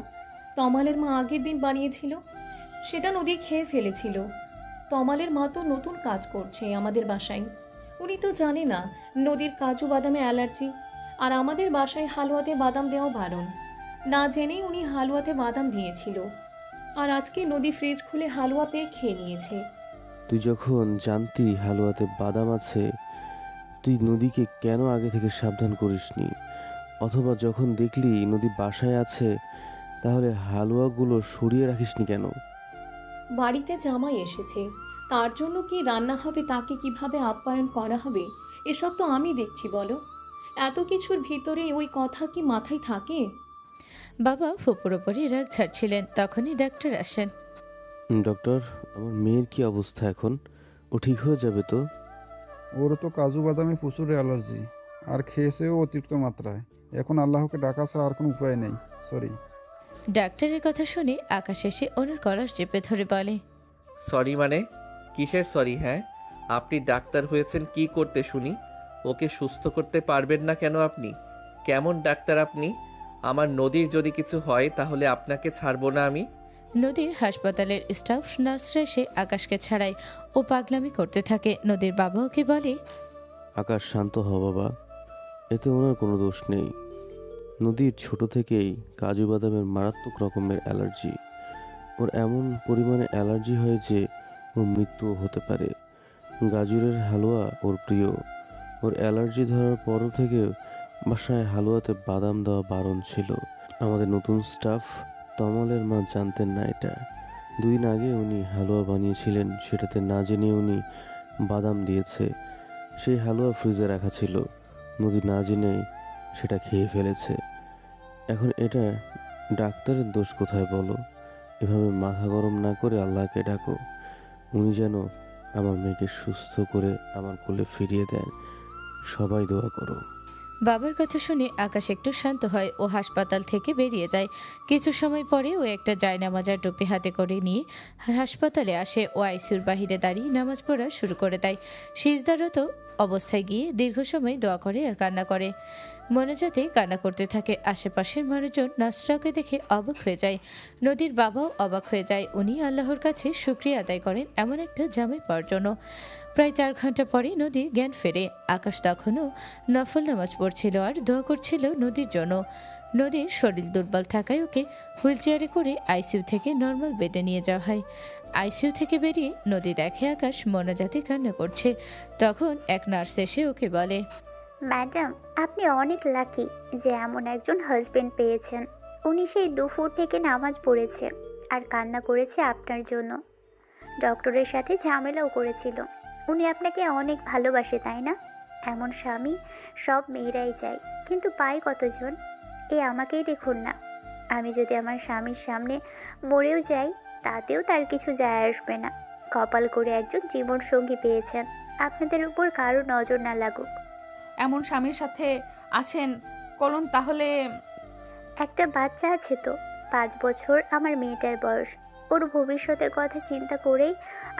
তমালের মা আগের দিন বানিয়েছিল, সেটা নদী খেয়ে ফেলেছিল। তমালের মা তো নতুন কাজ করছে আমাদের বাসায়। উনি তো জানে না নদীর কাজু বাদামে অ্যালার্জি, আর আমাদের বাসায় হালুয়াতে বাদাম দেওয়া বারণ। না জেনেই উনি হালুয়াতে বাদাম দিয়েছিল, আর আজকে নদী ফ্রিজ খুলে হালুয়া পেয়ে খেয়ে নিয়েছে। তুই যখন জানতি হালুয়াতে বাদাম আছে, তুই নদীকে কেন আগে থেকে সাবধান করিসনি? অথবা যখন দেখলি নদী বাসায় আছে, তাহলে হালুয়াগুলো সরিয়ে রাখিসনি কেন? বাড়িতে জামাই এসেছে, তার জন্য কি রান্না হবে, তাকে কিভাবে আপ্যায়ন করা হবে, এসব তো আমি দেখছি বলো। এত কিছুর ভিতরে ওই কথা কি মাথায় থাকে? বাবা ফুপুর ওপরই রাগ ছাড়ছিলেন, তখনই ডাক্তার আসেন। ডক্টর, আমার মেয়ের কি অবস্থা এখন? ও ঠিক হয়ে যাবে তো? ওর তো কাজু বাদামে প্রচুর অ্যালার্জি, আর খেয়েছেও অতিরিক্ত মাত্রায়। এখন আল্লাহকে ডাকা ছাড়া আর কোনো উপায় নেই। সরি। ডাক্তারের কথা শুনে আকাশ এসে ওনার কলার চেপে ধরে বলে, সরি মানে? কিসের সরি? হ্যাঁ, আপনি ডাক্তার হয়েছেন কি করতে শুনি? ওকে সুস্থ করতে পারবেন না কেন আপনি? কেমন ডাক্তার আপনি? আমার নদীর যদি কিছু হয় তাহলে আপনাকে ছাড়বো না আমি। নদীর হাসপাতালের স্টাফ নার্সরা এসে আকাশকে ছাড়ায় ও পাগলামি করতে থাকে। নদীর বাবা ওকে বলে, আকাশ, শান্ত হ বাবা, এতে ওনার কোনো দোষ নেই। নদীর ছোট থেকেই কাজু বাদামের মারাত্মক রকমের অ্যালার্জি। ওর এমন পরিমাণে অ্যালার্জি হয় যে ওর মৃত্যুও হতে পারে। গাজরের হালুয়া ওর প্রিয়। ওর অ্যালার্জি ধরার পর থেকে বাসায় হালুয়াতে বাদাম দেওয়া বারণ ছিল। আমাদের নতুন স্টাফ তমলের মা জানতেন না এটা। 2 দিন আগে উনি হালুয়া বানিয়েছিলেন, সেটাতে না জেনে উনি বাদাম দিয়েছে। সেই হালুয়া ফ্রিজে রাখা ছিল, নদী না জেনে সেটা খেয়ে ফেলেছে। এখন এটা ডাক্তারের দোষ কোথায় বলো? এভাবে মাথা গরম না করে আল্লাহকে ডাকো, উনি যেন আমার মেয়েকে সুস্থ করে আমার কোলে ফিরিয়ে দেন। সবাই দোয়া করো। বাবার কথা শুনে আকাশ একটু শান্ত হয় ও হাসপাতাল থেকে বেরিয়ে যায়। কিছু সময় পরে ও একটা জায়নামাজার টুপি হাতে করে নিয়ে হাসপাতালে আসে ও আইসিইউর বাহিরে দাঁড়িয়ে নামাজ পড়া শুরু করে দেয়। সিজদারত অবস্থায় গিয়ে দীর্ঘ সময় দোয়া করে আর কান্না করে। মনোজাতে কান্না করতে থাকে। আশেপাশের মানুষজন নাসরাকে দেখে অবাক হয়ে যায়। নদীর বাবাও অবাক হয়ে যায়। উনি আল্লাহর কাছে শুকরিয়া আদায় করেন এমন একটা জামাই পাওয়ার জন্য। প্রায় 4 ঘন্টা পরে নদীর জ্ঞান ফেরে। আকাশ তখনও নফল নামাজ পড়ছিল আর দোয়া করছিল নদীর জন্য। নদীর শরীর দুর্বল থাকায় ওকে হুইলচেয়ারে করে আইসিইউ থেকে নর্মাল বেডে নিয়ে যাওয়া হয়। আইসিইউ থেকে বেরিয়ে নদী দেখে আকাশ মনোজাতে কান্না করছে। তখন এক নার্স এসে ওকে বলে, ম্যাডাম, আপনি অনেক লাকি যে এমন একজন হাজবেন্ড পেয়েছেন। উনি সেই দুপুর থেকে নামাজ পড়েছে আর কান্না করেছে আপনার জন্য। ডক্টরের সাথে ঝামেলাও করেছিল। উনি আপনাকে অনেক ভালোবাসে, তাই না? এমন স্বামী সব মেয়েরাই চায়, কিন্তু পায় কতজন? আমাকেই দেখুন না, আমি যদি আমার স্বামীর সামনে মরেও যাই তাতেও তার কিছু যায় আসবে না। কপাল করে একজন জীবনসঙ্গী পেয়েছেন, আপনাদের উপর কারো নজর না লাগুক। এমন স্বামীর সাথে আছেন কলম, তাহলে একটা বাচ্চা আছে তো, 5 বছর আমার মেয়েটার বয়স। ওর ভবিষ্যতের কথা চিন্তা করেই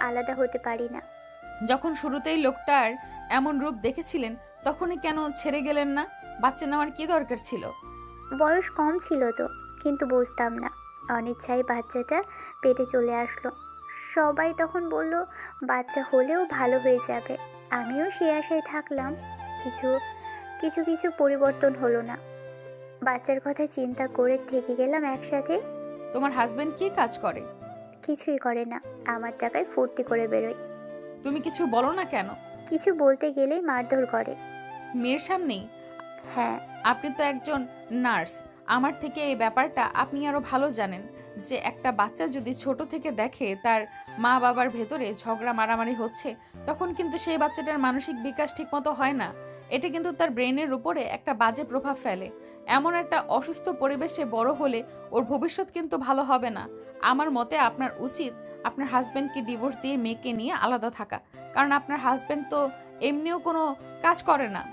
আলাদা হতে পারি না। যখন শুরুতেই লোকটার এমন রূপ দেখেছিলেন তখনই কেন ছেড়ে গেলেন না? বাচ্চা নেওয়ার কি দরকার ছিল? বয়স কম ছিল তো, কিন্তু বুঝতাম না। অনিচ্ছায় বাচ্চাটা পেটে চলে আসলো। সবাই তখন বলল বাচ্চা হলেও ভালো হয়ে যাবে। আমিও সে আশায় থাকলাম। কিছু পরিবর্তন হলো না। বাচ্চার কথা চিন্তা করে থেকে গেলাম একসাথে। তোমার হাজবেন্ড কি কাজ করে? কিছুই করে না, আমার টাকায় ফুর্তি করে বেরোয়। তুমি কিছু বলো না কেন? কিছু বলতে গেলেই মারধর করে। মেয়ের সামনেই? হ্যাঁ। আপনি তো একজন নার্স, আমার থেকে এই ব্যাপারটা আপনি আরো ভালো জানেন যে একটা বাচ্চা যদি ছোট থেকে দেখে তার মা বাবার ভেতরে ঝগড়া মারামারি হচ্ছে, তখন কিন্তু সেই বাচ্চাটার মানসিক বিকাশ ঠিকমতো হয় না। এটা কিন্তু তার ব্রেনের উপরে একটা বাজে প্রভাব ফেলে। এমন একটা অসুস্থ পরিবেশে বড় হলে ওর ভবিষ্যৎ কিন্তু ভালো হবে না। আমার মতে আপনার উচিত আপনার হাজবেন্ডকে ডিভোর্স দিয়ে মেয়েকে নিয়ে আলাদা থাকা। কারণ আপনার হাজবেন্ড তো এমনিও কোনো কাজ করে না,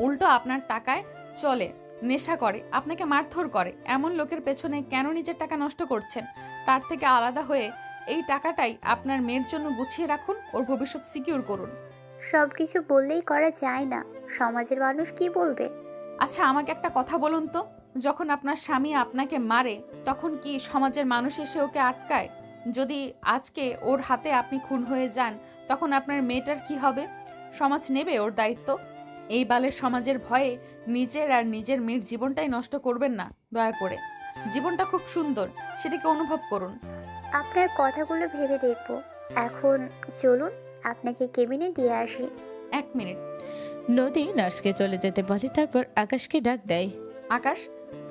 উল্টো আপনার টাকায় চলে, নেশা করে, আপনাকে মারধর করে। এমন লোকের পেছনে কেন নিজের টাকা নষ্ট করছেন? তার থেকে আলাদা হয়ে এই টাকাটাই আপনার মেয়ের জন্য গুছিয়ে রাখুন, ওর ভবিষ্যৎ সিকিউর করুন। সব কিছু বললেই করা যায় না, সমাজের মানুষ কি বলবে? আচ্ছা, আমাকে একটা কথা বলুন তো, যখন আপনার স্বামী আপনাকে মারে তখন কি সমাজের মানুষ এসে ওকে আটকায়? যদি আজকে ওর হাতে আপনি খুন হয়ে যান তখন আপনার মেয়েটার কি হবে? সমাজ নেবে ওর দায়িত্ব? এই বালের সমাজের ভয়ে নিজের আর নিজের মেয়ের জীবনটাই নষ্ট করবেন না দয়া করে। জীবনটা খুব সুন্দর, সেটাকে অনুভব করুন। আপনার কথাগুলো ভেবে দেখব। এখন চলুন আপনাকে কেবিনে দিয়ে আসি। 1 মিনিট। নদী নার্সকে চলে যেতে বলে, তারপর আকাশকে ডাক দেয়। আকাশ।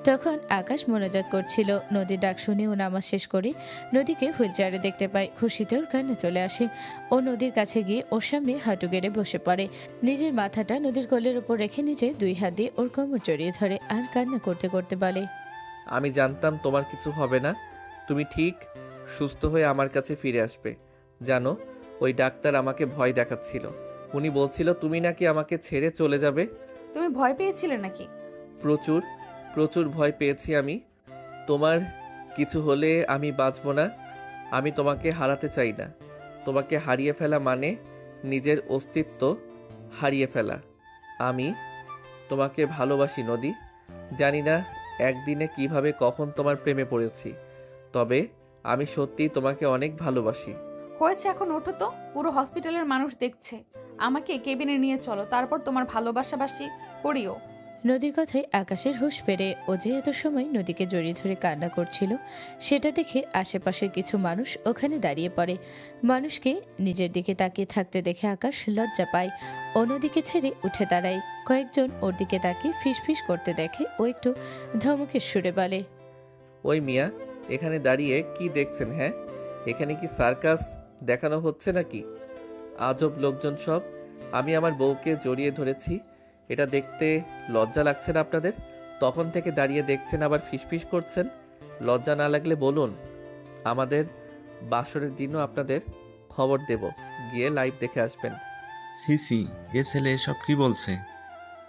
তখন আকাশ মোনাজাত করছিল। নদীর ডাক শুনে ও নামাজ শেষ করে নদীকে হুইল চেয়ারে দেখতে পায়। খুশিতে ওর কান্না চলে আসে। ও নদীর কাছে গিয়ে ওর সামনে হাঁটু গেড়ে বসে পড়ে। নিজের মাথাটা নদীর কোলের উপর রেখে নিজের 2 হাত দিয়ে ওর কোমর জড়িয়ে ধরে আর কান্না করতে করতে বলে, আমি জানতাম তোমার কিছু হবে না, তুমি ঠিক সুস্থ হয়ে আমার কাছে ফিরে আসবে। জানো, ওই ডাক্তার আমাকে ভয় দেখাচ্ছিল। উনি বলছিল তুমি নাকি আমাকে ছেড়ে চলে যাবে। তুমি ভয় পেয়েছিলে নাকি? প্রচুর প্রচুর ভয় পেয়েছি আমি। তোমার কিছু হলে আমি বাঁচবো না। আমি তোমাকে হারাতে চাই না। তোমাকে হারিয়ে ফেলা মানে নিজের অস্তিত্ব হারিয়ে ফেলা। আমি তোমাকে ভালোবাসি নদী। জানি না একদিনে কিভাবে কখন তোমার প্রেমে পড়েছি, তবে আমি সত্যিই তোমাকে অনেক ভালোবাসি। হয়েছে, এখন ওঠো তো, পুরো হসপিটালের মানুষ দেখছে। আমাকে কেবিনে নিয়ে চলো, তারপর তোমার ভালোবাসাবাসি করিও। নদীর কথায় আকাশের হুঁশ ফেরে। ও যে এত সময় নদীকে জড়িয়ে ধরে কান্না করছিল সেটা দেখে আশেপাশের কিছু মানুষ ওখানে দাঁড়িয়ে পড়ে। মানুষকে নিজের দিকে তাকিয়ে থাকতে দেখে আকাশ লজ্জা পায়। ও নদীকে ছেড়ে উঠে দাঁড়ায়। কয়েকজন ওর দিকে তাকিয়ে ফিসফিস করতে দেখে ও একটু ধমকের সুরে বলে, ওই মিয়া, এখানে দাঁড়িয়ে কি দেখছেন? হ্যাঁ, এখানে কি সার্কাস দেখানো হচ্ছে নাকি? আজব লোকজন সব। আমি আমার বউকে জড়িয়ে ধরেছি, এটা দেখতে লজ্জা লাগছে না আপনাদের? তখন থেকে দাঁড়িয়ে দেখছেন আবার ফিসফিস করছেন। লজ্জা না লাগলে বলুন, আমাদের বাসরের দিনও আপনাদের খবর দেব, গিয়ে লাইভ দেখে আসবেন। সিসি, এ ছেলে এসব কি বলছে?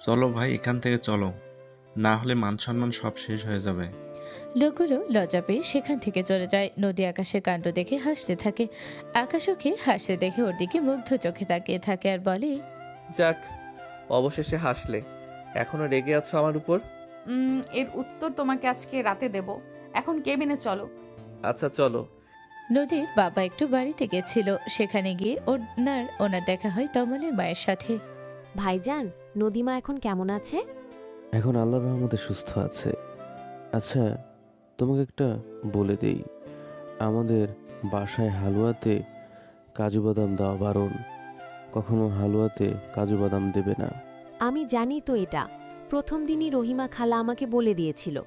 চলো ভাই, এখান থেকে চলো, না হলে মান সম্মান সব শেষ হয়ে যাবে। লোকগুলো লজ্জা পেয়ে সেখান থেকে চলে যায়। নদী আকাশের কাণ্ড দেখে হাসতে থাকে। আকাশ ওকে হাসতে দেখে ওর দিকে মুগ্ধ চোখে তাকিয়ে থাকে আর বলে, যাক, অবশেষে হাসলে। এখনো রেগে আছো আমার উপর? এর উত্তর তোমাকে আজকে রাতে দেব। এখন কেবিনে চলো। আচ্ছা চলো। নদীর বাবা একটু বাড়িতে গেছিল। সেখানে গিয়ে ওনার দেখা হয় তমালের মায়ের সাথে। ভাইজান, নদীমা এখন কেমন আছে? এখন আল্লাহর রহমতে সুস্থ আছে। আচ্ছা, তোমাকে একটা বলে দেই, আমাদের বাসায় হালুয়াতে কাজু বাদাম দেওয়া বারণ। কখনো হালুয়াতে কাজু বাদাম দেবে না। আমি জানি তো এটা। প্রথম দিনই রহিমা খালা আমাকে বলে দিয়েছিল।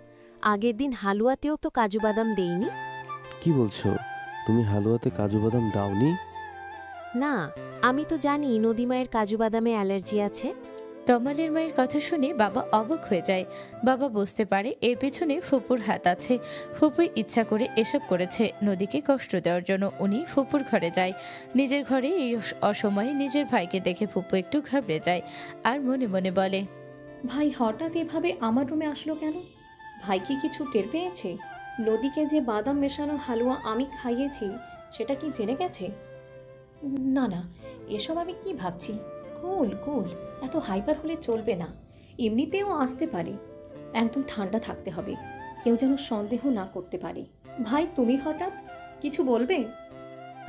আগের দিন হালুয়াতেও তো কাজু বাদাম দেইনি। কি বলছো? তুমি হালুয়াতে কাজু বাদাম দাওনি? না, আমি তো জানি নদীমায়ের কাজু বাদামে অ্যালার্জি আছে। তমালের মায়ের কথা শুনে বাবা অবাক হয়ে যায়। বাবা বুঝতে পারে এর পেছনে ফুপুর হাত আছে। ফুপুই ইচ্ছা করে এসব করেছে নদীকে কষ্ট দেওয়ার জন্য। উনি ফুপুর ঘরে যায়। নিজের ঘরে এই অসময়ে নিজের ভাইকে দেখে ফুপু একটু ঘাবড়ে যায় আর মনে মনে বলে, ভাই হঠাৎ এভাবে আমার রুমে আসলো কেন? ভাই কি কিছু টের পেয়েছে? নদীকে যে বাদাম মেশানো হালুয়া আমি খাইয়েছি সেটা কি জেনে গেছে? না না, এসব আমি কি ভাবছি। কুল কুল, এত হাইপার হলে চলবে না। এমনিতেও আসতে পারে, একদম ঠান্ডা থাকতে হবে, কেউ যেন সন্দেহ না করতে পারে। ভাই তুমি হঠাৎ কিছু বলবে?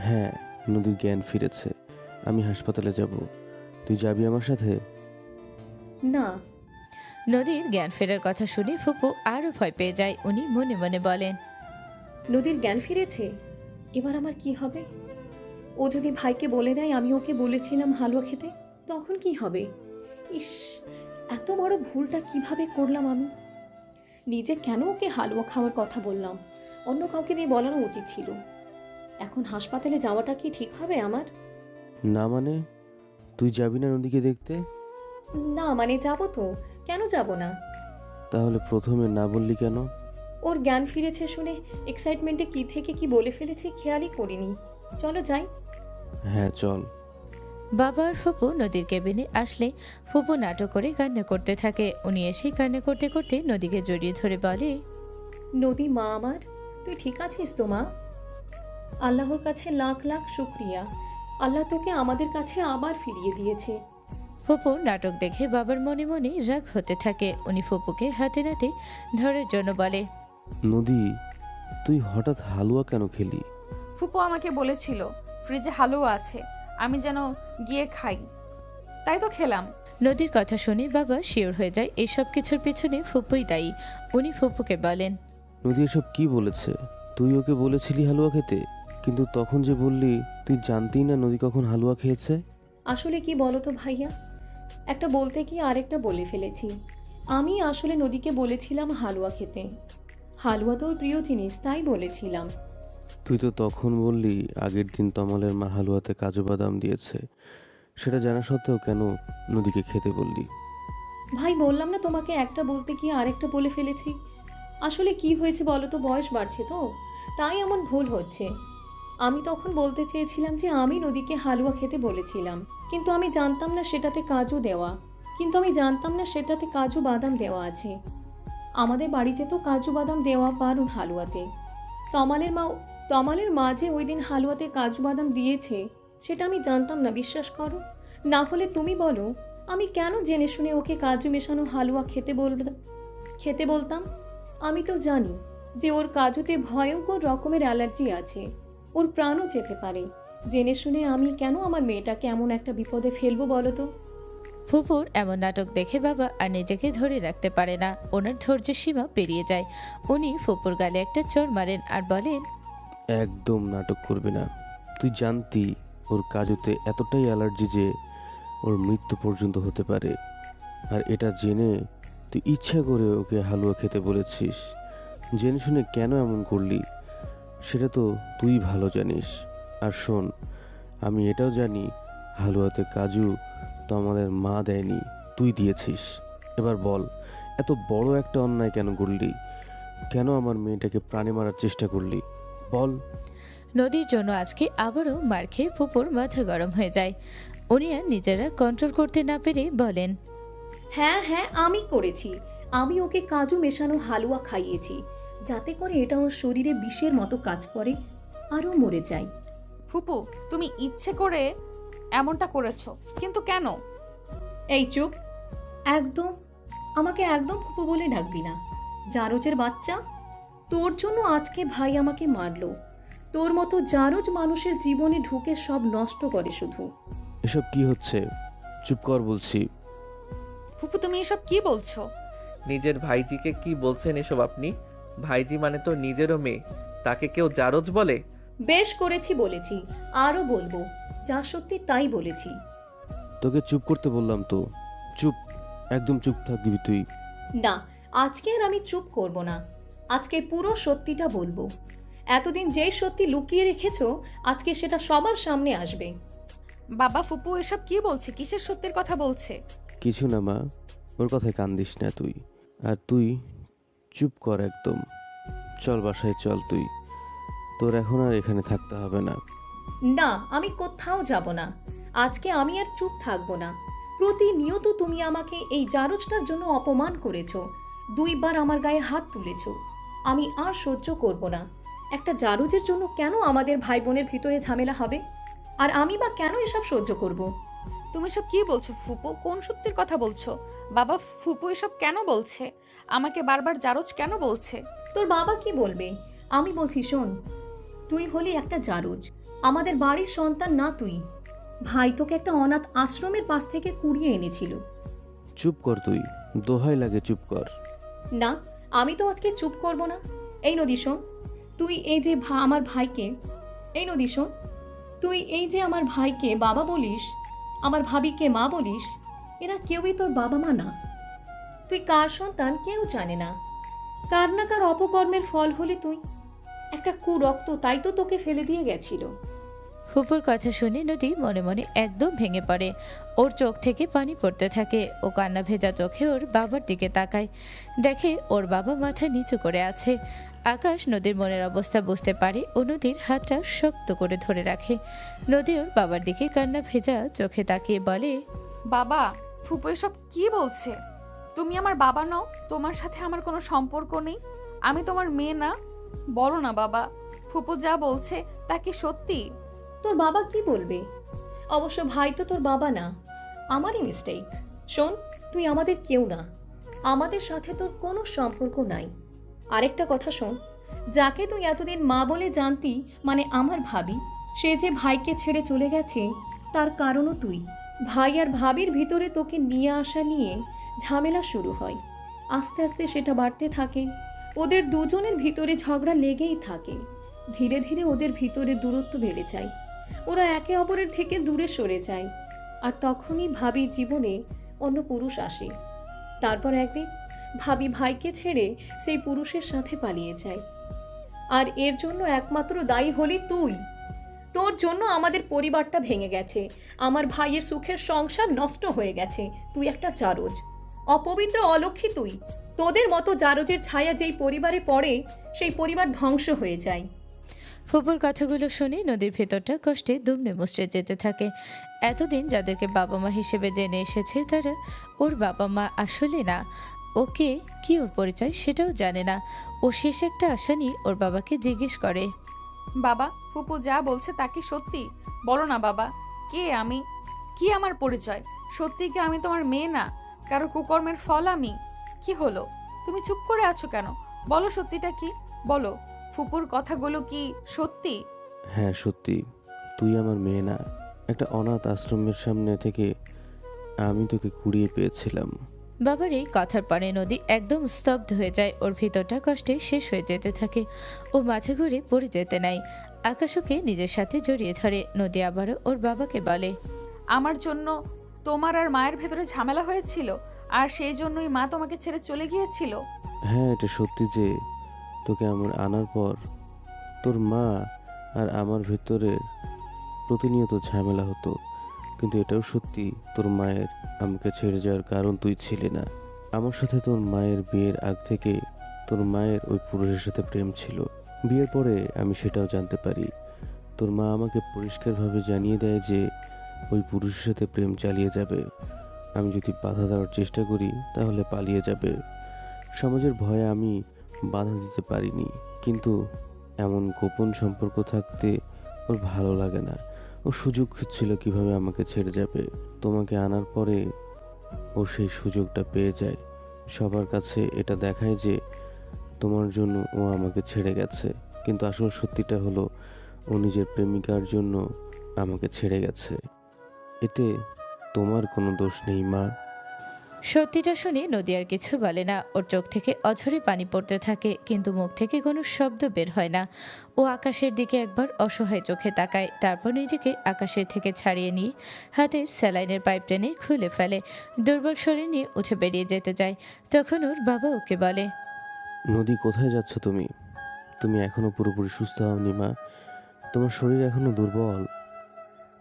হ্যাঁ, নদীর জ্ঞান ফিরেছে। আমি হাসপাতালে যাব, তুই যাবি আমার সাথে? না। নদীর জ্ঞান ফেরার কথা শুনে ফুপু আরো ভয় পেয়ে যায়। উনি মনে মনে বলেন, নদীর জ্ঞান ফিরেছে, এবার আমার কি হবে? ও যদি ভাইকে বলে দেয় আমি ওকে বলেছিলাম হালুয়া খেতে, তখন কি হবে? ইস, এত বড় ভুলটা কিভাবে করলাম আমি? নিজে কেন ওকে হালুয়া খাওয়ার কথা বললাম? অন্য কাউকে দিয়ে বলানো উচিত ছিল। এখন হাসপাতালে যাওয়াটা কি ঠিক হবে আমার? না মানে, তুই যাবি না নদীকে দেখতে? না মানে যাবো তো, কেন যাব না? তাহলে প্রথমে না বললি কেন? ওর জ্ঞান ফিরেছে শুনে এক্সাইটমেন্টে কি থেকে কি বলে ফেলেছি খেয়ালই করিনি। চলো যাই। হ্যাঁ চল। বাবা আর ফুপু নদীর কেবিনে আসলে ফুপু নাটক করে কান্না করতে থাকে। উনি এসেই কান্না করতে করতে নদীকে জড়িয়ে ধরে বলে, নদী মা আমার, তুই ঠিক আছিস তো মা? আল্লাহর কাছে লাখ লাখ শুক্রিয়া, আল্লাহ তোকে আমাদের কাছে আবার ফিরিয়ে দিয়েছে। ফুপু নাটক দেখে বাবার মনে মনে রাগ হতে থাকে। উনি ফুপুকে হাতে নাতে ধরার জন্য বলে, নদী, তুই হঠাৎ হালুয়া কেন খেলি? ফুপু আমাকে বলেছিল ফ্রিজে হালুয়া আছে, আমি যেন গিয়ে খাই, তাই তো খেলাম। নদীর কথা শুনে বাবা শিওর হয়ে যায় এসব কিছুর পিছনে ফুপুই দায়ী। উনি ফুপুকে বলেন, নদী এসব কি বলেছে? তুই ওকে বলেছিলি হালুয়া খেতে, কিন্তু তখন যে বললি তুই জানতেই না নদী কখন হালুয়া খেয়েছে। আসলে কি বলো তো ভাইয়া, একটা বলতে কি আরেকটা বলে ফেলেছি। আমি আসলে নদীকে বলেছিলাম হালুয়া খেতে। হালুয়া তো ওর প্রিয় জিনিস, তাই বলেছিলাম। তুই তো তখন বললি আগের দিন তমালের মা হালুয়াতে কাজু বাদাম দিয়েছে, সেটা জানা সত্ত্বেও কেন নদীকে খেতে বললি? ভাই বললাম না তোমাকে, একটা বলতে কি আরেকটা বলে ফেলেছি। আসলে কি হয়েছে বলো তো, বয়স বাড়ছে তো, তাই এমন ভুল হচ্ছে। আমি তখন বলতে চেয়েছিলাম যে আমি নদীকে হালুয়া খেতে বলেছিলাম, কিন্তু আমি জানতাম না সেটাতে কাজু বাদাম দেওয়া আছে। আমাদের বাড়িতে তো কাজু বাদাম দেওয়া বারণ হালুয়াতে। তমালের মা যে ওই দিন হালুয়াতে কাজু বাদাম দিয়েছে সেটা আমি জানতাম না, বিশ্বাস করো। না হলে তুমি বলো আমি কেন জেনে শুনে ওকে কাজু মেশানো হালুয়া খেতে বলতাম? আমি তো জানি যে ওর কাজুতে ভয়ঙ্কর রকমের অ্যালার্জি আছে, ওর প্রাণও যেতে পারে। জেনে শুনে আমি কেন আমার মেয়েটাকে এমন একটা বিপদে ফেলবো বলো তো? ফুপুর এমন নাটক দেখে বাবা আর নিজেকে ধরে রাখতে পারে না। ওনার ধৈর্যের সীমা পেরিয়ে যায়। উনি ফুপুর গালে একটা চড় মারেন আর বলেন, একদম নাটক করবি না। তুই জানতি ওর কাজুতে এতটাই অ্যালার্জি যে ওর মৃত্যু পর্যন্ত হতে পারে, আর এটা জেনে তুই ইচ্ছা করে ওকে হালুয়া খেতে বলেছিস। জেনে শুনে কেন এমন করলি সেটা তো তুই ভালো জানিস। আর শোন, আমি এটাও জানি হালুয়াতে কাজু তো আমাদের মা দেয়নি, তুই দিয়েছিস। এবার বল, এত বড় একটা অন্যায় কেন করলি? কেন আমার মেয়েটাকে প্রাণে মারার চেষ্টা করলি? বল। নদীর জন্য আজকে আবারও মার খেয়ে ফুপুর মাথা গরম হয়ে যায়। উনি আর নিজেরা কন্ট্রোল করতে না পেরে বলেন, হ্যাঁ হ্যাঁ, আমি করেছি। আমি ওকে কাজু মেশানো হালুয়া খাইয়েছি, যাতে করে এটা ওর শরীরে বিষের মতো কাজ করে আরও মরে যায়। ফুপু, তুমি ইচ্ছে করে এমনটা করেছো, কিন্তু কেন? এই চুপ! আমাকে একদম ফুপু বলে ডাকবি না, জারজের বাচ্চা। তোর জন্য আজকে ভাই আমাকে মারলো। তোর মতো জারজ মানুষের জীবনে ঢুকে সব নষ্ট করে শুধু। এসব কি হচ্ছে? চুপ কর বলছি। ফুপু, তুমি এসব কি বলছো? নিজের ভাইজিকে কি বলছেন এসব আপনি? ভাইজি মানে তো নিজেরও মেয়ে, তাকে কেউ জারজ বলে? বেশ করেছি বলেছি, আরও বলবো। যা সত্যি তাই বলেছি। তোকে চুপ করতে বললাম তো। চুপ, একদম চুপ থাকবি তুই। না, আজকে আর আমি চুপ করব না। আজকে পুরো সত্যিটা বলবো। এতদিন যেই সত্যি লুকিয়ে রেখেছো, আজকে সেটা সবার সামনে আসবে। বাবা, ফুপু এসব কি বলছে? কিসের সত্যির কথা বলছে? কিছু না মা, ওর কথায় কান দিস না তুই। আর তুই চুপ কর একদম। চল বাসায় চল তুই, তোর এখন আর এখানে থাকতে হবে না। না, আমি কোথাও যাব না। আজকে আমি আর চুপ থাকবো না। প্রতিনিয়ত তুমি আমাকে এই জারজটার জন্য অপমান করেছো, 2 বার আমার গায়ে হাত তুলেছো। আমি আর সহ্য করব না। একটা জারজের জন্য কেন আমাদের ভাই বোনের ভিতরে ঝামেলা হবে? আর আমি বা কেন এসব সহ্য করব? তুমি সব কি বলছো ফুপু? কোন সত্যির কথা বলছো? বাবা, ফুপু এসব কেন বলছে? আমাকে বারবার জারজ কেন বলছে? তোর বাবা কি বলবে? আমি বলছি শোন, তুই হলি একটা জারজ, আমাদের বাড়ির সন্তান না তুই। ভাই তোকে একটা অনাথ আশ্রমের পাশ থেকে কুড়িয়ে এনেছিল। চুপ কর তুই, দোহাই লাগে চুপ কর। না, আমি তো আজকে চুপ করব না। এই নদী শোন, তুই এই যে আমার ভাইকে বাবা বলিস, আমার ভাবিকে মা বলিস, এরা কেউই তোর বাবা মা না। তুই কার সন্তান কেউ জানে না। কার না কার অপকর্মের ফল হলি তুই। একটা কুরক্ত, তাই তো তোকে ফেলে দিয়ে গেছিল। ফুপুর কথা শুনে নদী মনে মনে একদম ভেঙে পড়ে। ওর চোখ থেকে পানি পড়তে থাকে। ও কান্না ভেজা চোখে ওর বাবার দিকে তাকায়, দেখে ওর বাবা মাথা নিচু করে আছে। আকাশ নদীর মনের অবস্থা বুঝতে পারে ও নদীর হাতটা শক্ত করে ধরে রাখে। নদী ওর বাবার দিকে কান্না ভেজা চোখে তাকিয়ে বলে, বাবা, ফুপু এসব কি বলছে? তুমি আমার বাবা নও, তোমার সাথে আমার কোনো সম্পর্ক নেই। আমি তোমার মেয়ে না। বলো না বাবা, ফুপু যা বলছে তা কি সত্যি? তোর বাবা কি বলবে? অবশ্য ভাই তো তোর বাবা না, আমারই মিস্টেক। শোন, তুই আমাদের কেউ না, আমাদের সাথে তোর কোনো সম্পর্ক নাই। আরেকটা কথা শোন, যাকে তুই এতদিন মা বলে জানতি, মানে আমার ভাবি, সে যে ভাইকে ছেড়ে চলে গেছে, তার কারণও তুই। ভাই আর ভাবির ভিতরে তোকে নিয়ে আসা নিয়ে ঝামেলা শুরু হয়। আস্তে আস্তে সেটা বাড়তে থাকে। ওদের দুজনের ভিতরে ঝগড়া লেগেই থাকে। ধীরে ধীরে ওদের ভিতরে দূরত্ব বেড়ে যায়, ওরা একে অপরের থেকে দূরে সরে যায়। আর তখনই ভাবির জীবনে অন্য পুরুষ আসে। তারপর একদিন ভাবি ভাইকে ছেড়ে সেই পুরুষের সাথে পালিয়ে যায়। আর এর জন্য একমাত্র দায়ী হলি তুই। তোর জন্য আমাদের পরিবারটা ভেঙে গেছে, আমার ভাইয়ের সুখের সংসার নষ্ট হয়ে গেছে। তুই একটা জারজ, অপবিত্র, অলক্ষী তুই। তোদের মতো জারজের ছায়া যেই পরিবারে পড়ে সেই পরিবার ধ্বংস হয়ে যায়। ফুপুর কথাগুলো শুনে নদীর ভেতরটা কষ্টে দুমড়ে মুচড়ে যেতে থাকে। এতদিন যাদেরকে বাবা মা হিসেবে জেনে এসেছে তারা ওর বাবা মা আসলে না, ওকে কি ওর পরিচয় সেটাও জানে না। ও শেষ একটা আশা নিয়ে ওর বাবাকে জিজ্ঞেস করে, বাবা, ফুপু যা বলছে তা কি সত্যি? বলো না বাবা, কে আমি, কি আমার পরিচয়? সত্যি কি আমি তোমার মেয়ে না, কারো কুকর্মের ফল আমি? কি হলো, তুমি চুপ করে আছো কেন? বলো সত্যিটা কি, বলো। ফুপুর কথাগুলো কি সত্যি? হ্যাঁ সত্যি, তুই আমার মেয়ে না। একটা অনাথ আশ্রমের সামনে থেকে আমি তোকে কুড়িয়ে পেয়েছিলাম। বাবার এই কথার পরে নদী একদম স্তব্ধ হয়ে যায়। ওর ভিতরটা কষ্টে শেষ হয়ে যেতে থাকে। ও মাথা ঘুরে পড়ে যেতে নাই। আকাশ ওকে নিজের সাথে জড়িয়ে ধরে। নদী আবারও ওর বাবাকে বলে, আমার জন্য তোমার আর মায়ের ভেতরে ঝামেলা হয়েছিল, আর সেই জন্যই মা তোমাকে ছেড়ে চলে গিয়েছিল। হ্যাঁ এটা সত্যি যে তোকে আমার আনার পর তোর মা আর আমার ভেতরে প্রতিনিয়ত ঝামেলা হতো, কিন্তু এটাও সত্যি তোর মায়ের আমাকে ছেড়ে যাওয়ার কারণ তুই ছিলি না। আমার সাথে তোর মায়ের বিয়ের আগ থেকে তোর মায়ের ওই পুরুষের সাথে প্রেম ছিল। বিয়ের পরে আমি সেটাও জানতে পারি। তোর মা আমাকে পরিষ্কারভাবে জানিয়ে দেয় যে ওই পুরুষের সাথে প্রেম চালিয়ে যাবে। আমি যদি বাধা দেওয়ার চেষ্টা করি তাহলে পালিয়ে যাবে। সমাজের ভয়ে আমি বাধা দিতে পারিনি, কিন্তু এমন গোপন সম্পর্ক থাকতে ওর ভালো লাগে না। ও সুযোগ খুঁজছিল কিভাবে আমাকে ছেড়ে যাবে। তোমাকে আনার পরে ও সেই সুযোগটা পেয়ে যায়। সবার কাছে এটা দেখায় যে তোমার জন্য ও আমাকে ছেড়ে গেছে, কিন্তু আসল সত্যিটা হলো ও নিজের প্রেমিকার জন্য আমাকে ছেড়ে গেছে। এতে তোমার কোনো দোষ নেই মা। সত্যিটা শুনে নদী আর কিছু বলে না। ওর চোখ থেকে অঝরে পানি পড়তে থাকে, কিন্তু মুখ থেকে কোনো শব্দ বের হয় না। ও আকাশের দিকে একবার অসহায় চোখে তাকায়, তারপর নিজেকে আকাশের থেকে ছাড়িয়ে নিয়ে হাতের স্যালাইনের পাইপ টেনে খুলে ফেলে। দুর্বল শরীর নিয়ে উঠে বেরিয়ে যেতে যায়। তখন ওর বাবা ওকে বলে, নদী কোথায় যাচ্ছ তুমি? তুমি এখনো পুরোপুরি সুস্থ হওনি মা, তোমার শরীর এখনো দুর্বল।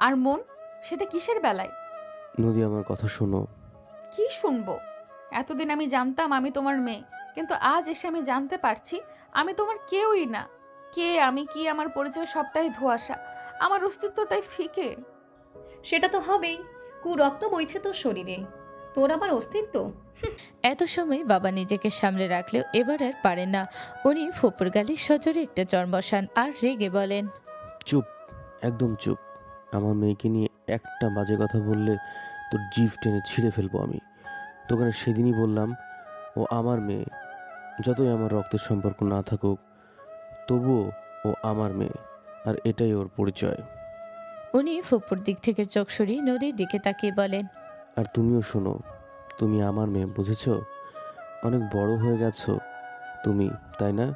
আর মন, সেটা কিসের বেলায়? নদী আমার কথা শোনো। কি শুনবো? এতদিন আমি জানতাম আমি তোমার মেয়ে, কিন্তু আজ এসে আমি জানতে পারছি আমি তোমার কেউই না। কে আমি, কি আমার পরিচয়, সবটাই ধোঁয়াশা। আমার অস্তিত্বটাই ফিকে। সেটা তো হবেই, রক্ত বইছে তোর শরীরে, তোর আবার অস্তিত্ব? এত সময় বাবা নিজেকে সামলে রাখলেও এবার আর পারেন না। উনি ফুপুর গালে সজোরে একটা চড় বসান আর রেগে বলেন, চুপ, একদম চুপ। আমার মেয়েকে নিয়ে একটা বাজে কথা বললে তোর জিভ টেনে ছিঁড়ে ফেলবো আমি। তোকে না সেদিনই বললাম ও আমার মেয়ে। যতই আমার রক্তের সম্পর্ক না থাকুক, তবুও ও আমার মেয়ে, আর এটাই ওর পরিচয়। উনি ফুপুর দিক থেকে চোখ সরিয়ে নদীর দিকে তাকিয়ে বলেন, আর তুমিও শোনো, তুমি আমার মেয়ে, বুঝেছো? অনেক বড় হয়ে গেছো তুমি, তাই না?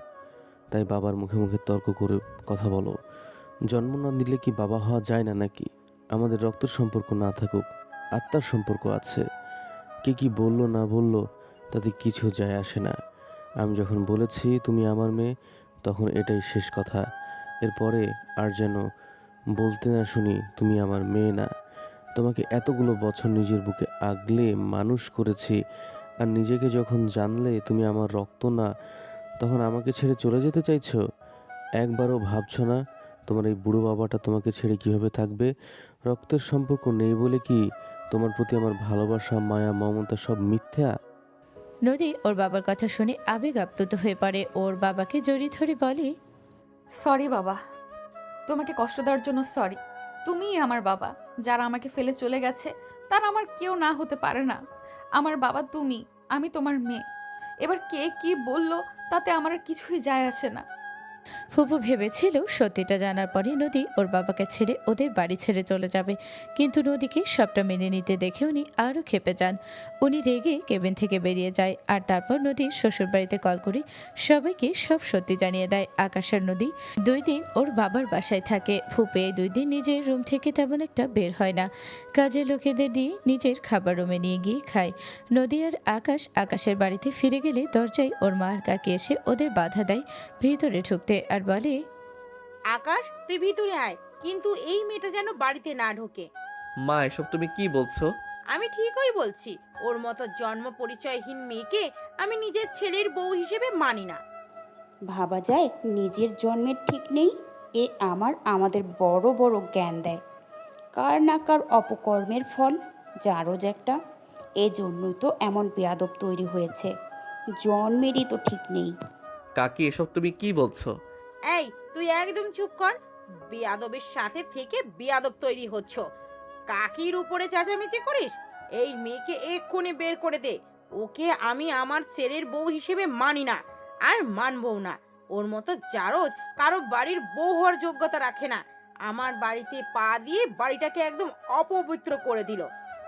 তাই বাবার মুখে মুখে তর্ক করে কথা বলো। জন্ম না দিলে কি বাবা হওয়া যায় না নাকি? আমাদের রক্তের সম্পর্ক না থাকুক, আত্মার সম্পর্ক আছে। কে কি বললো না বললো তাতে কিছু যায় আসে না। আমি যখন বলেছি তুমি আমার মেয়ে, তখন এটাই শেষ কথা। এরপরে আর যেন বলতে না শুনি তুমি আমার মেয়ে না। তোমাকে এতগুলো বছর নিজের বুকে আগলে মানুষ করেছি, আর নিজেকে যখন জানলে তুমি আমার রক্ত না, তখন আমাকে ছেড়ে চলে যেতে চাইছো? একবারও ভাবছো না তোমার এই বুড়ো বাবাটা তোমাকে ছেড়ে কিভাবে থাকবে? রক্তের সম্পর্ক নেই বলে কি তোমার প্রতি আমার ভালোবাসা, মায়া, মমতা সব মিথ্যা? নদী ওর বাবার কথা শুনে আবেগ আপ্লুত হয়ে পড়ে। ওর বাবাকে জড়িয়ে ধরে বলে, সরি বাবা, তোমাকে কষ্ট দেওয়ার জন্য সরি। তুমিই আমার বাবা। যারা আমাকে ফেলে চলে গেছে তারা আমার কেউ না হতে পারে না। আমার বাবা তুমি, আমি তোমার মেয়ে। এবার কে কি বললো তাতে আমার আর কিছুই যায় আসে না। ফুপু ভেবেছিল সত্যিটা জানার পরে নদী ওর বাবাকে ছেড়ে ওদের বাড়ি ছেড়ে চলে যাবে, কিন্তু নদীকে সবটা মেনে নিতে দেখে উনি আরও ক্ষেপে যান। উনি রেগে কেবিন থেকে বেরিয়ে যায়, আর তারপর নদীর শ্বশুরবাড়িতে কল করে সবাইকে সব সত্যি জানিয়ে দেয়। আকাশ আর নদী 2 দিন ওর বাবার বাসায় থাকে। ফুপে এই 2 দিন নিজের রুম থেকে তেমন একটা বের হয় না, কাজের লোকেদের দিয়ে নিজের খাবার রুমে নিয়ে গিয়ে খায়। নদী আর আকাশের বাড়িতে ফিরে গেলে দরজায় ওর মা আর কাকি এসে ওদের বাধা দেয় ভিতরে ঢুকতে, আর বলে, আকাশ তুই ভিতরে আয়, কিন্তু এই মেয়েটা যেন বাড়িতে না ঢোকে। মা, এসব তুমি কি বলছো? আমি ঠিকই বলছি, ওর মতো জন্ম পরিচয়হীন মেয়েকে আমি নিজের ছেলের বউ হিসেবে মানি না। ভাবা যায় নিজের জন্মের ঠিক নেই, এ আমাদের বড় বড় জ্ঞান দেয়। কার না কার অপকর্মের ফল, যারও যে একটা। এজন্যই তো এমন বেয়াদব তৈরি হয়েছে, জন্মেরই তো ঠিক নেই। কাকি, এসব তুমি কি বলছো? এই তুই একদম চুপ কর, বেয়াদবের সাথে থেকে বেয়াদব তৈরি হচ্ছ। কাকির উপরে চেঁচামেচি করিস? এই মেয়েকে এক্ষুনি বের করে দে। ওকে আমি আমার ছেলের বউ হিসেবে মানি না, আর মানবও না। ওর মতো জারজ কারো বাড়ির বউ হওয়ার যোগ্যতা রাখে না। আমার বাড়িতে পা দিয়ে বাড়িটাকে একদম অপবিত্র করে দিল।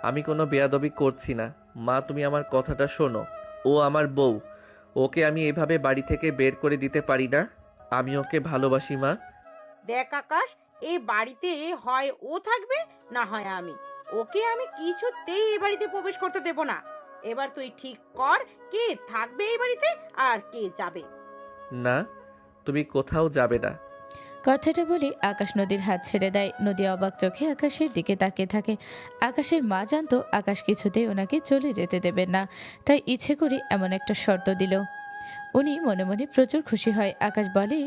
আমি কোনো বেয়াদবি করছি না মা, তুমি আমার কথাটা শোনো। ও আমার বউ, ওকে আমি এভাবে বাড়ি থেকে বের করে দিতে পারি না। আমি ওকে ভালোবাসি মা। দেখ আকাশ, এই বাড়িতে হয় ও থাকবে, না হয় আমি। ওকে আমি কিছুতেই এই বাড়িতে প্রবেশ করতে দেব না। এবার তুই ঠিক কর, কে থাকবে এই বাড়িতে আর কে যাবে। না, তুমি কোথাও যাবে না। কথাটা বলে আকাশ নদীর হাত ছেড়ে দেয়। নদী অবাক চোখে আকাশের দিকে তাকিয়ে থাকে। আকাশের মা জানতো আকাশ কিছুতেই ওনাকে চলে যেতে দেবেন না, তাই ইচ্ছে করে এমন একটা শর্ত দিল। উনি মনে মনে প্রচুর খুশি হয়। আকাশ বলে,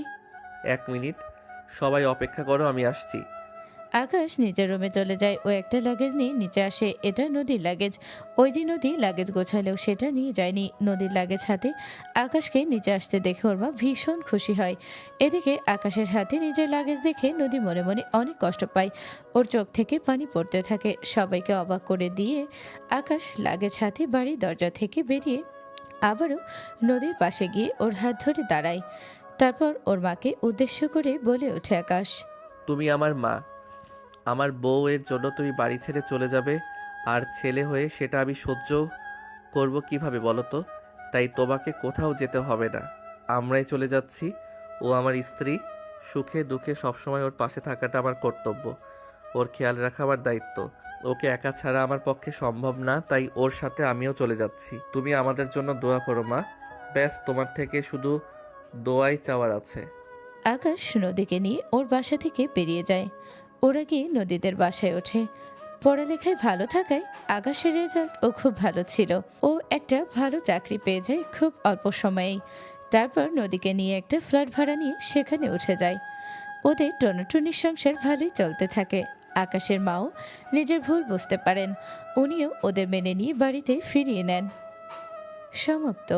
1 মিনিট, সবাই অপেক্ষা করো, আমি আসছি। আকাশ নিজের রুমে চলে যায়। ও একটা লাগেজ নিয়ে নিচে আসে। এটা নদীর লাগেজ। ওই দিন নদী লাগেজ গোছালেও সেটা নিয়ে যায়নি। নদীর লাগেজ হাতে আকাশকে নিচে আসতে দেখে ওর মা ভীষণ খুশি হয়। এদিকে আকাশের হাতে নিজের লাগেজ দেখে নদী মনে মনে অনেক কষ্ট পায়। ওর চোখ থেকে পানি পড়তে থাকে। সবাইকে অবাক করে দিয়ে আকাশ লাগেজ হাতে বাড়ির দরজা থেকে বেরিয়ে আবারও নদীর পাশে গিয়ে ওর হাত ধরে দাঁড়ায়। তারপর ওর মাকে উদ্দেশ্য করে বলে ওঠে আকাশ, তুমি আমার মা, আমার বউ, এর জন্য তুমি বাড়ি ছেড়ে চলে যাবে, আর ছেলে হয়ে সেটা আমি সহ্য করব কিভাবে বলো তো? তাই তোমাকে কোথাও যেতে হবে না, আমরাই চলে যাচ্ছি। ও আমার স্ত্রী, সুখে দুঃখে সবসময় ওর পাশে থাকাটা আমার কর্তব্য, ওর খেয়াল রাখা আমার দায়িত্ব। ওকে একা ছাড়া আমার পক্ষে সম্ভব না, তাই ওর সাথে আমিও চলে যাচ্ছি। তুমি আমাদের জন্য দোয়া করো মা, ব্যাস তোমার থেকে শুধু দোয়াই চাওয়ার আছে। আকাশ নদীকে নিয়ে ওর বাসা থেকে বেরিয়ে যায়। ওরা গিয়ে নদীদের বাসায় ওঠে। পড়ালেখায় ভালো থাকায় আকাশের রেজাল্ট ও খুব ভালো ছিল। ও একটা ভালো চাকরি পেয়ে যায় খুব অল্প সময়েই। তারপর নদীকে নিয়ে একটা ফ্ল্যাট ভাড়া নিয়ে সেখানে উঠে যায়। ওদের টনাটনির সংসার ভালোই চলতে থাকে। আকাশের মাও নিজের ভুল বুঝতে পারেন। উনিও ওদের মেনে নিয়ে বাড়িতে ফিরিয়ে নেন। সমাপ্ত।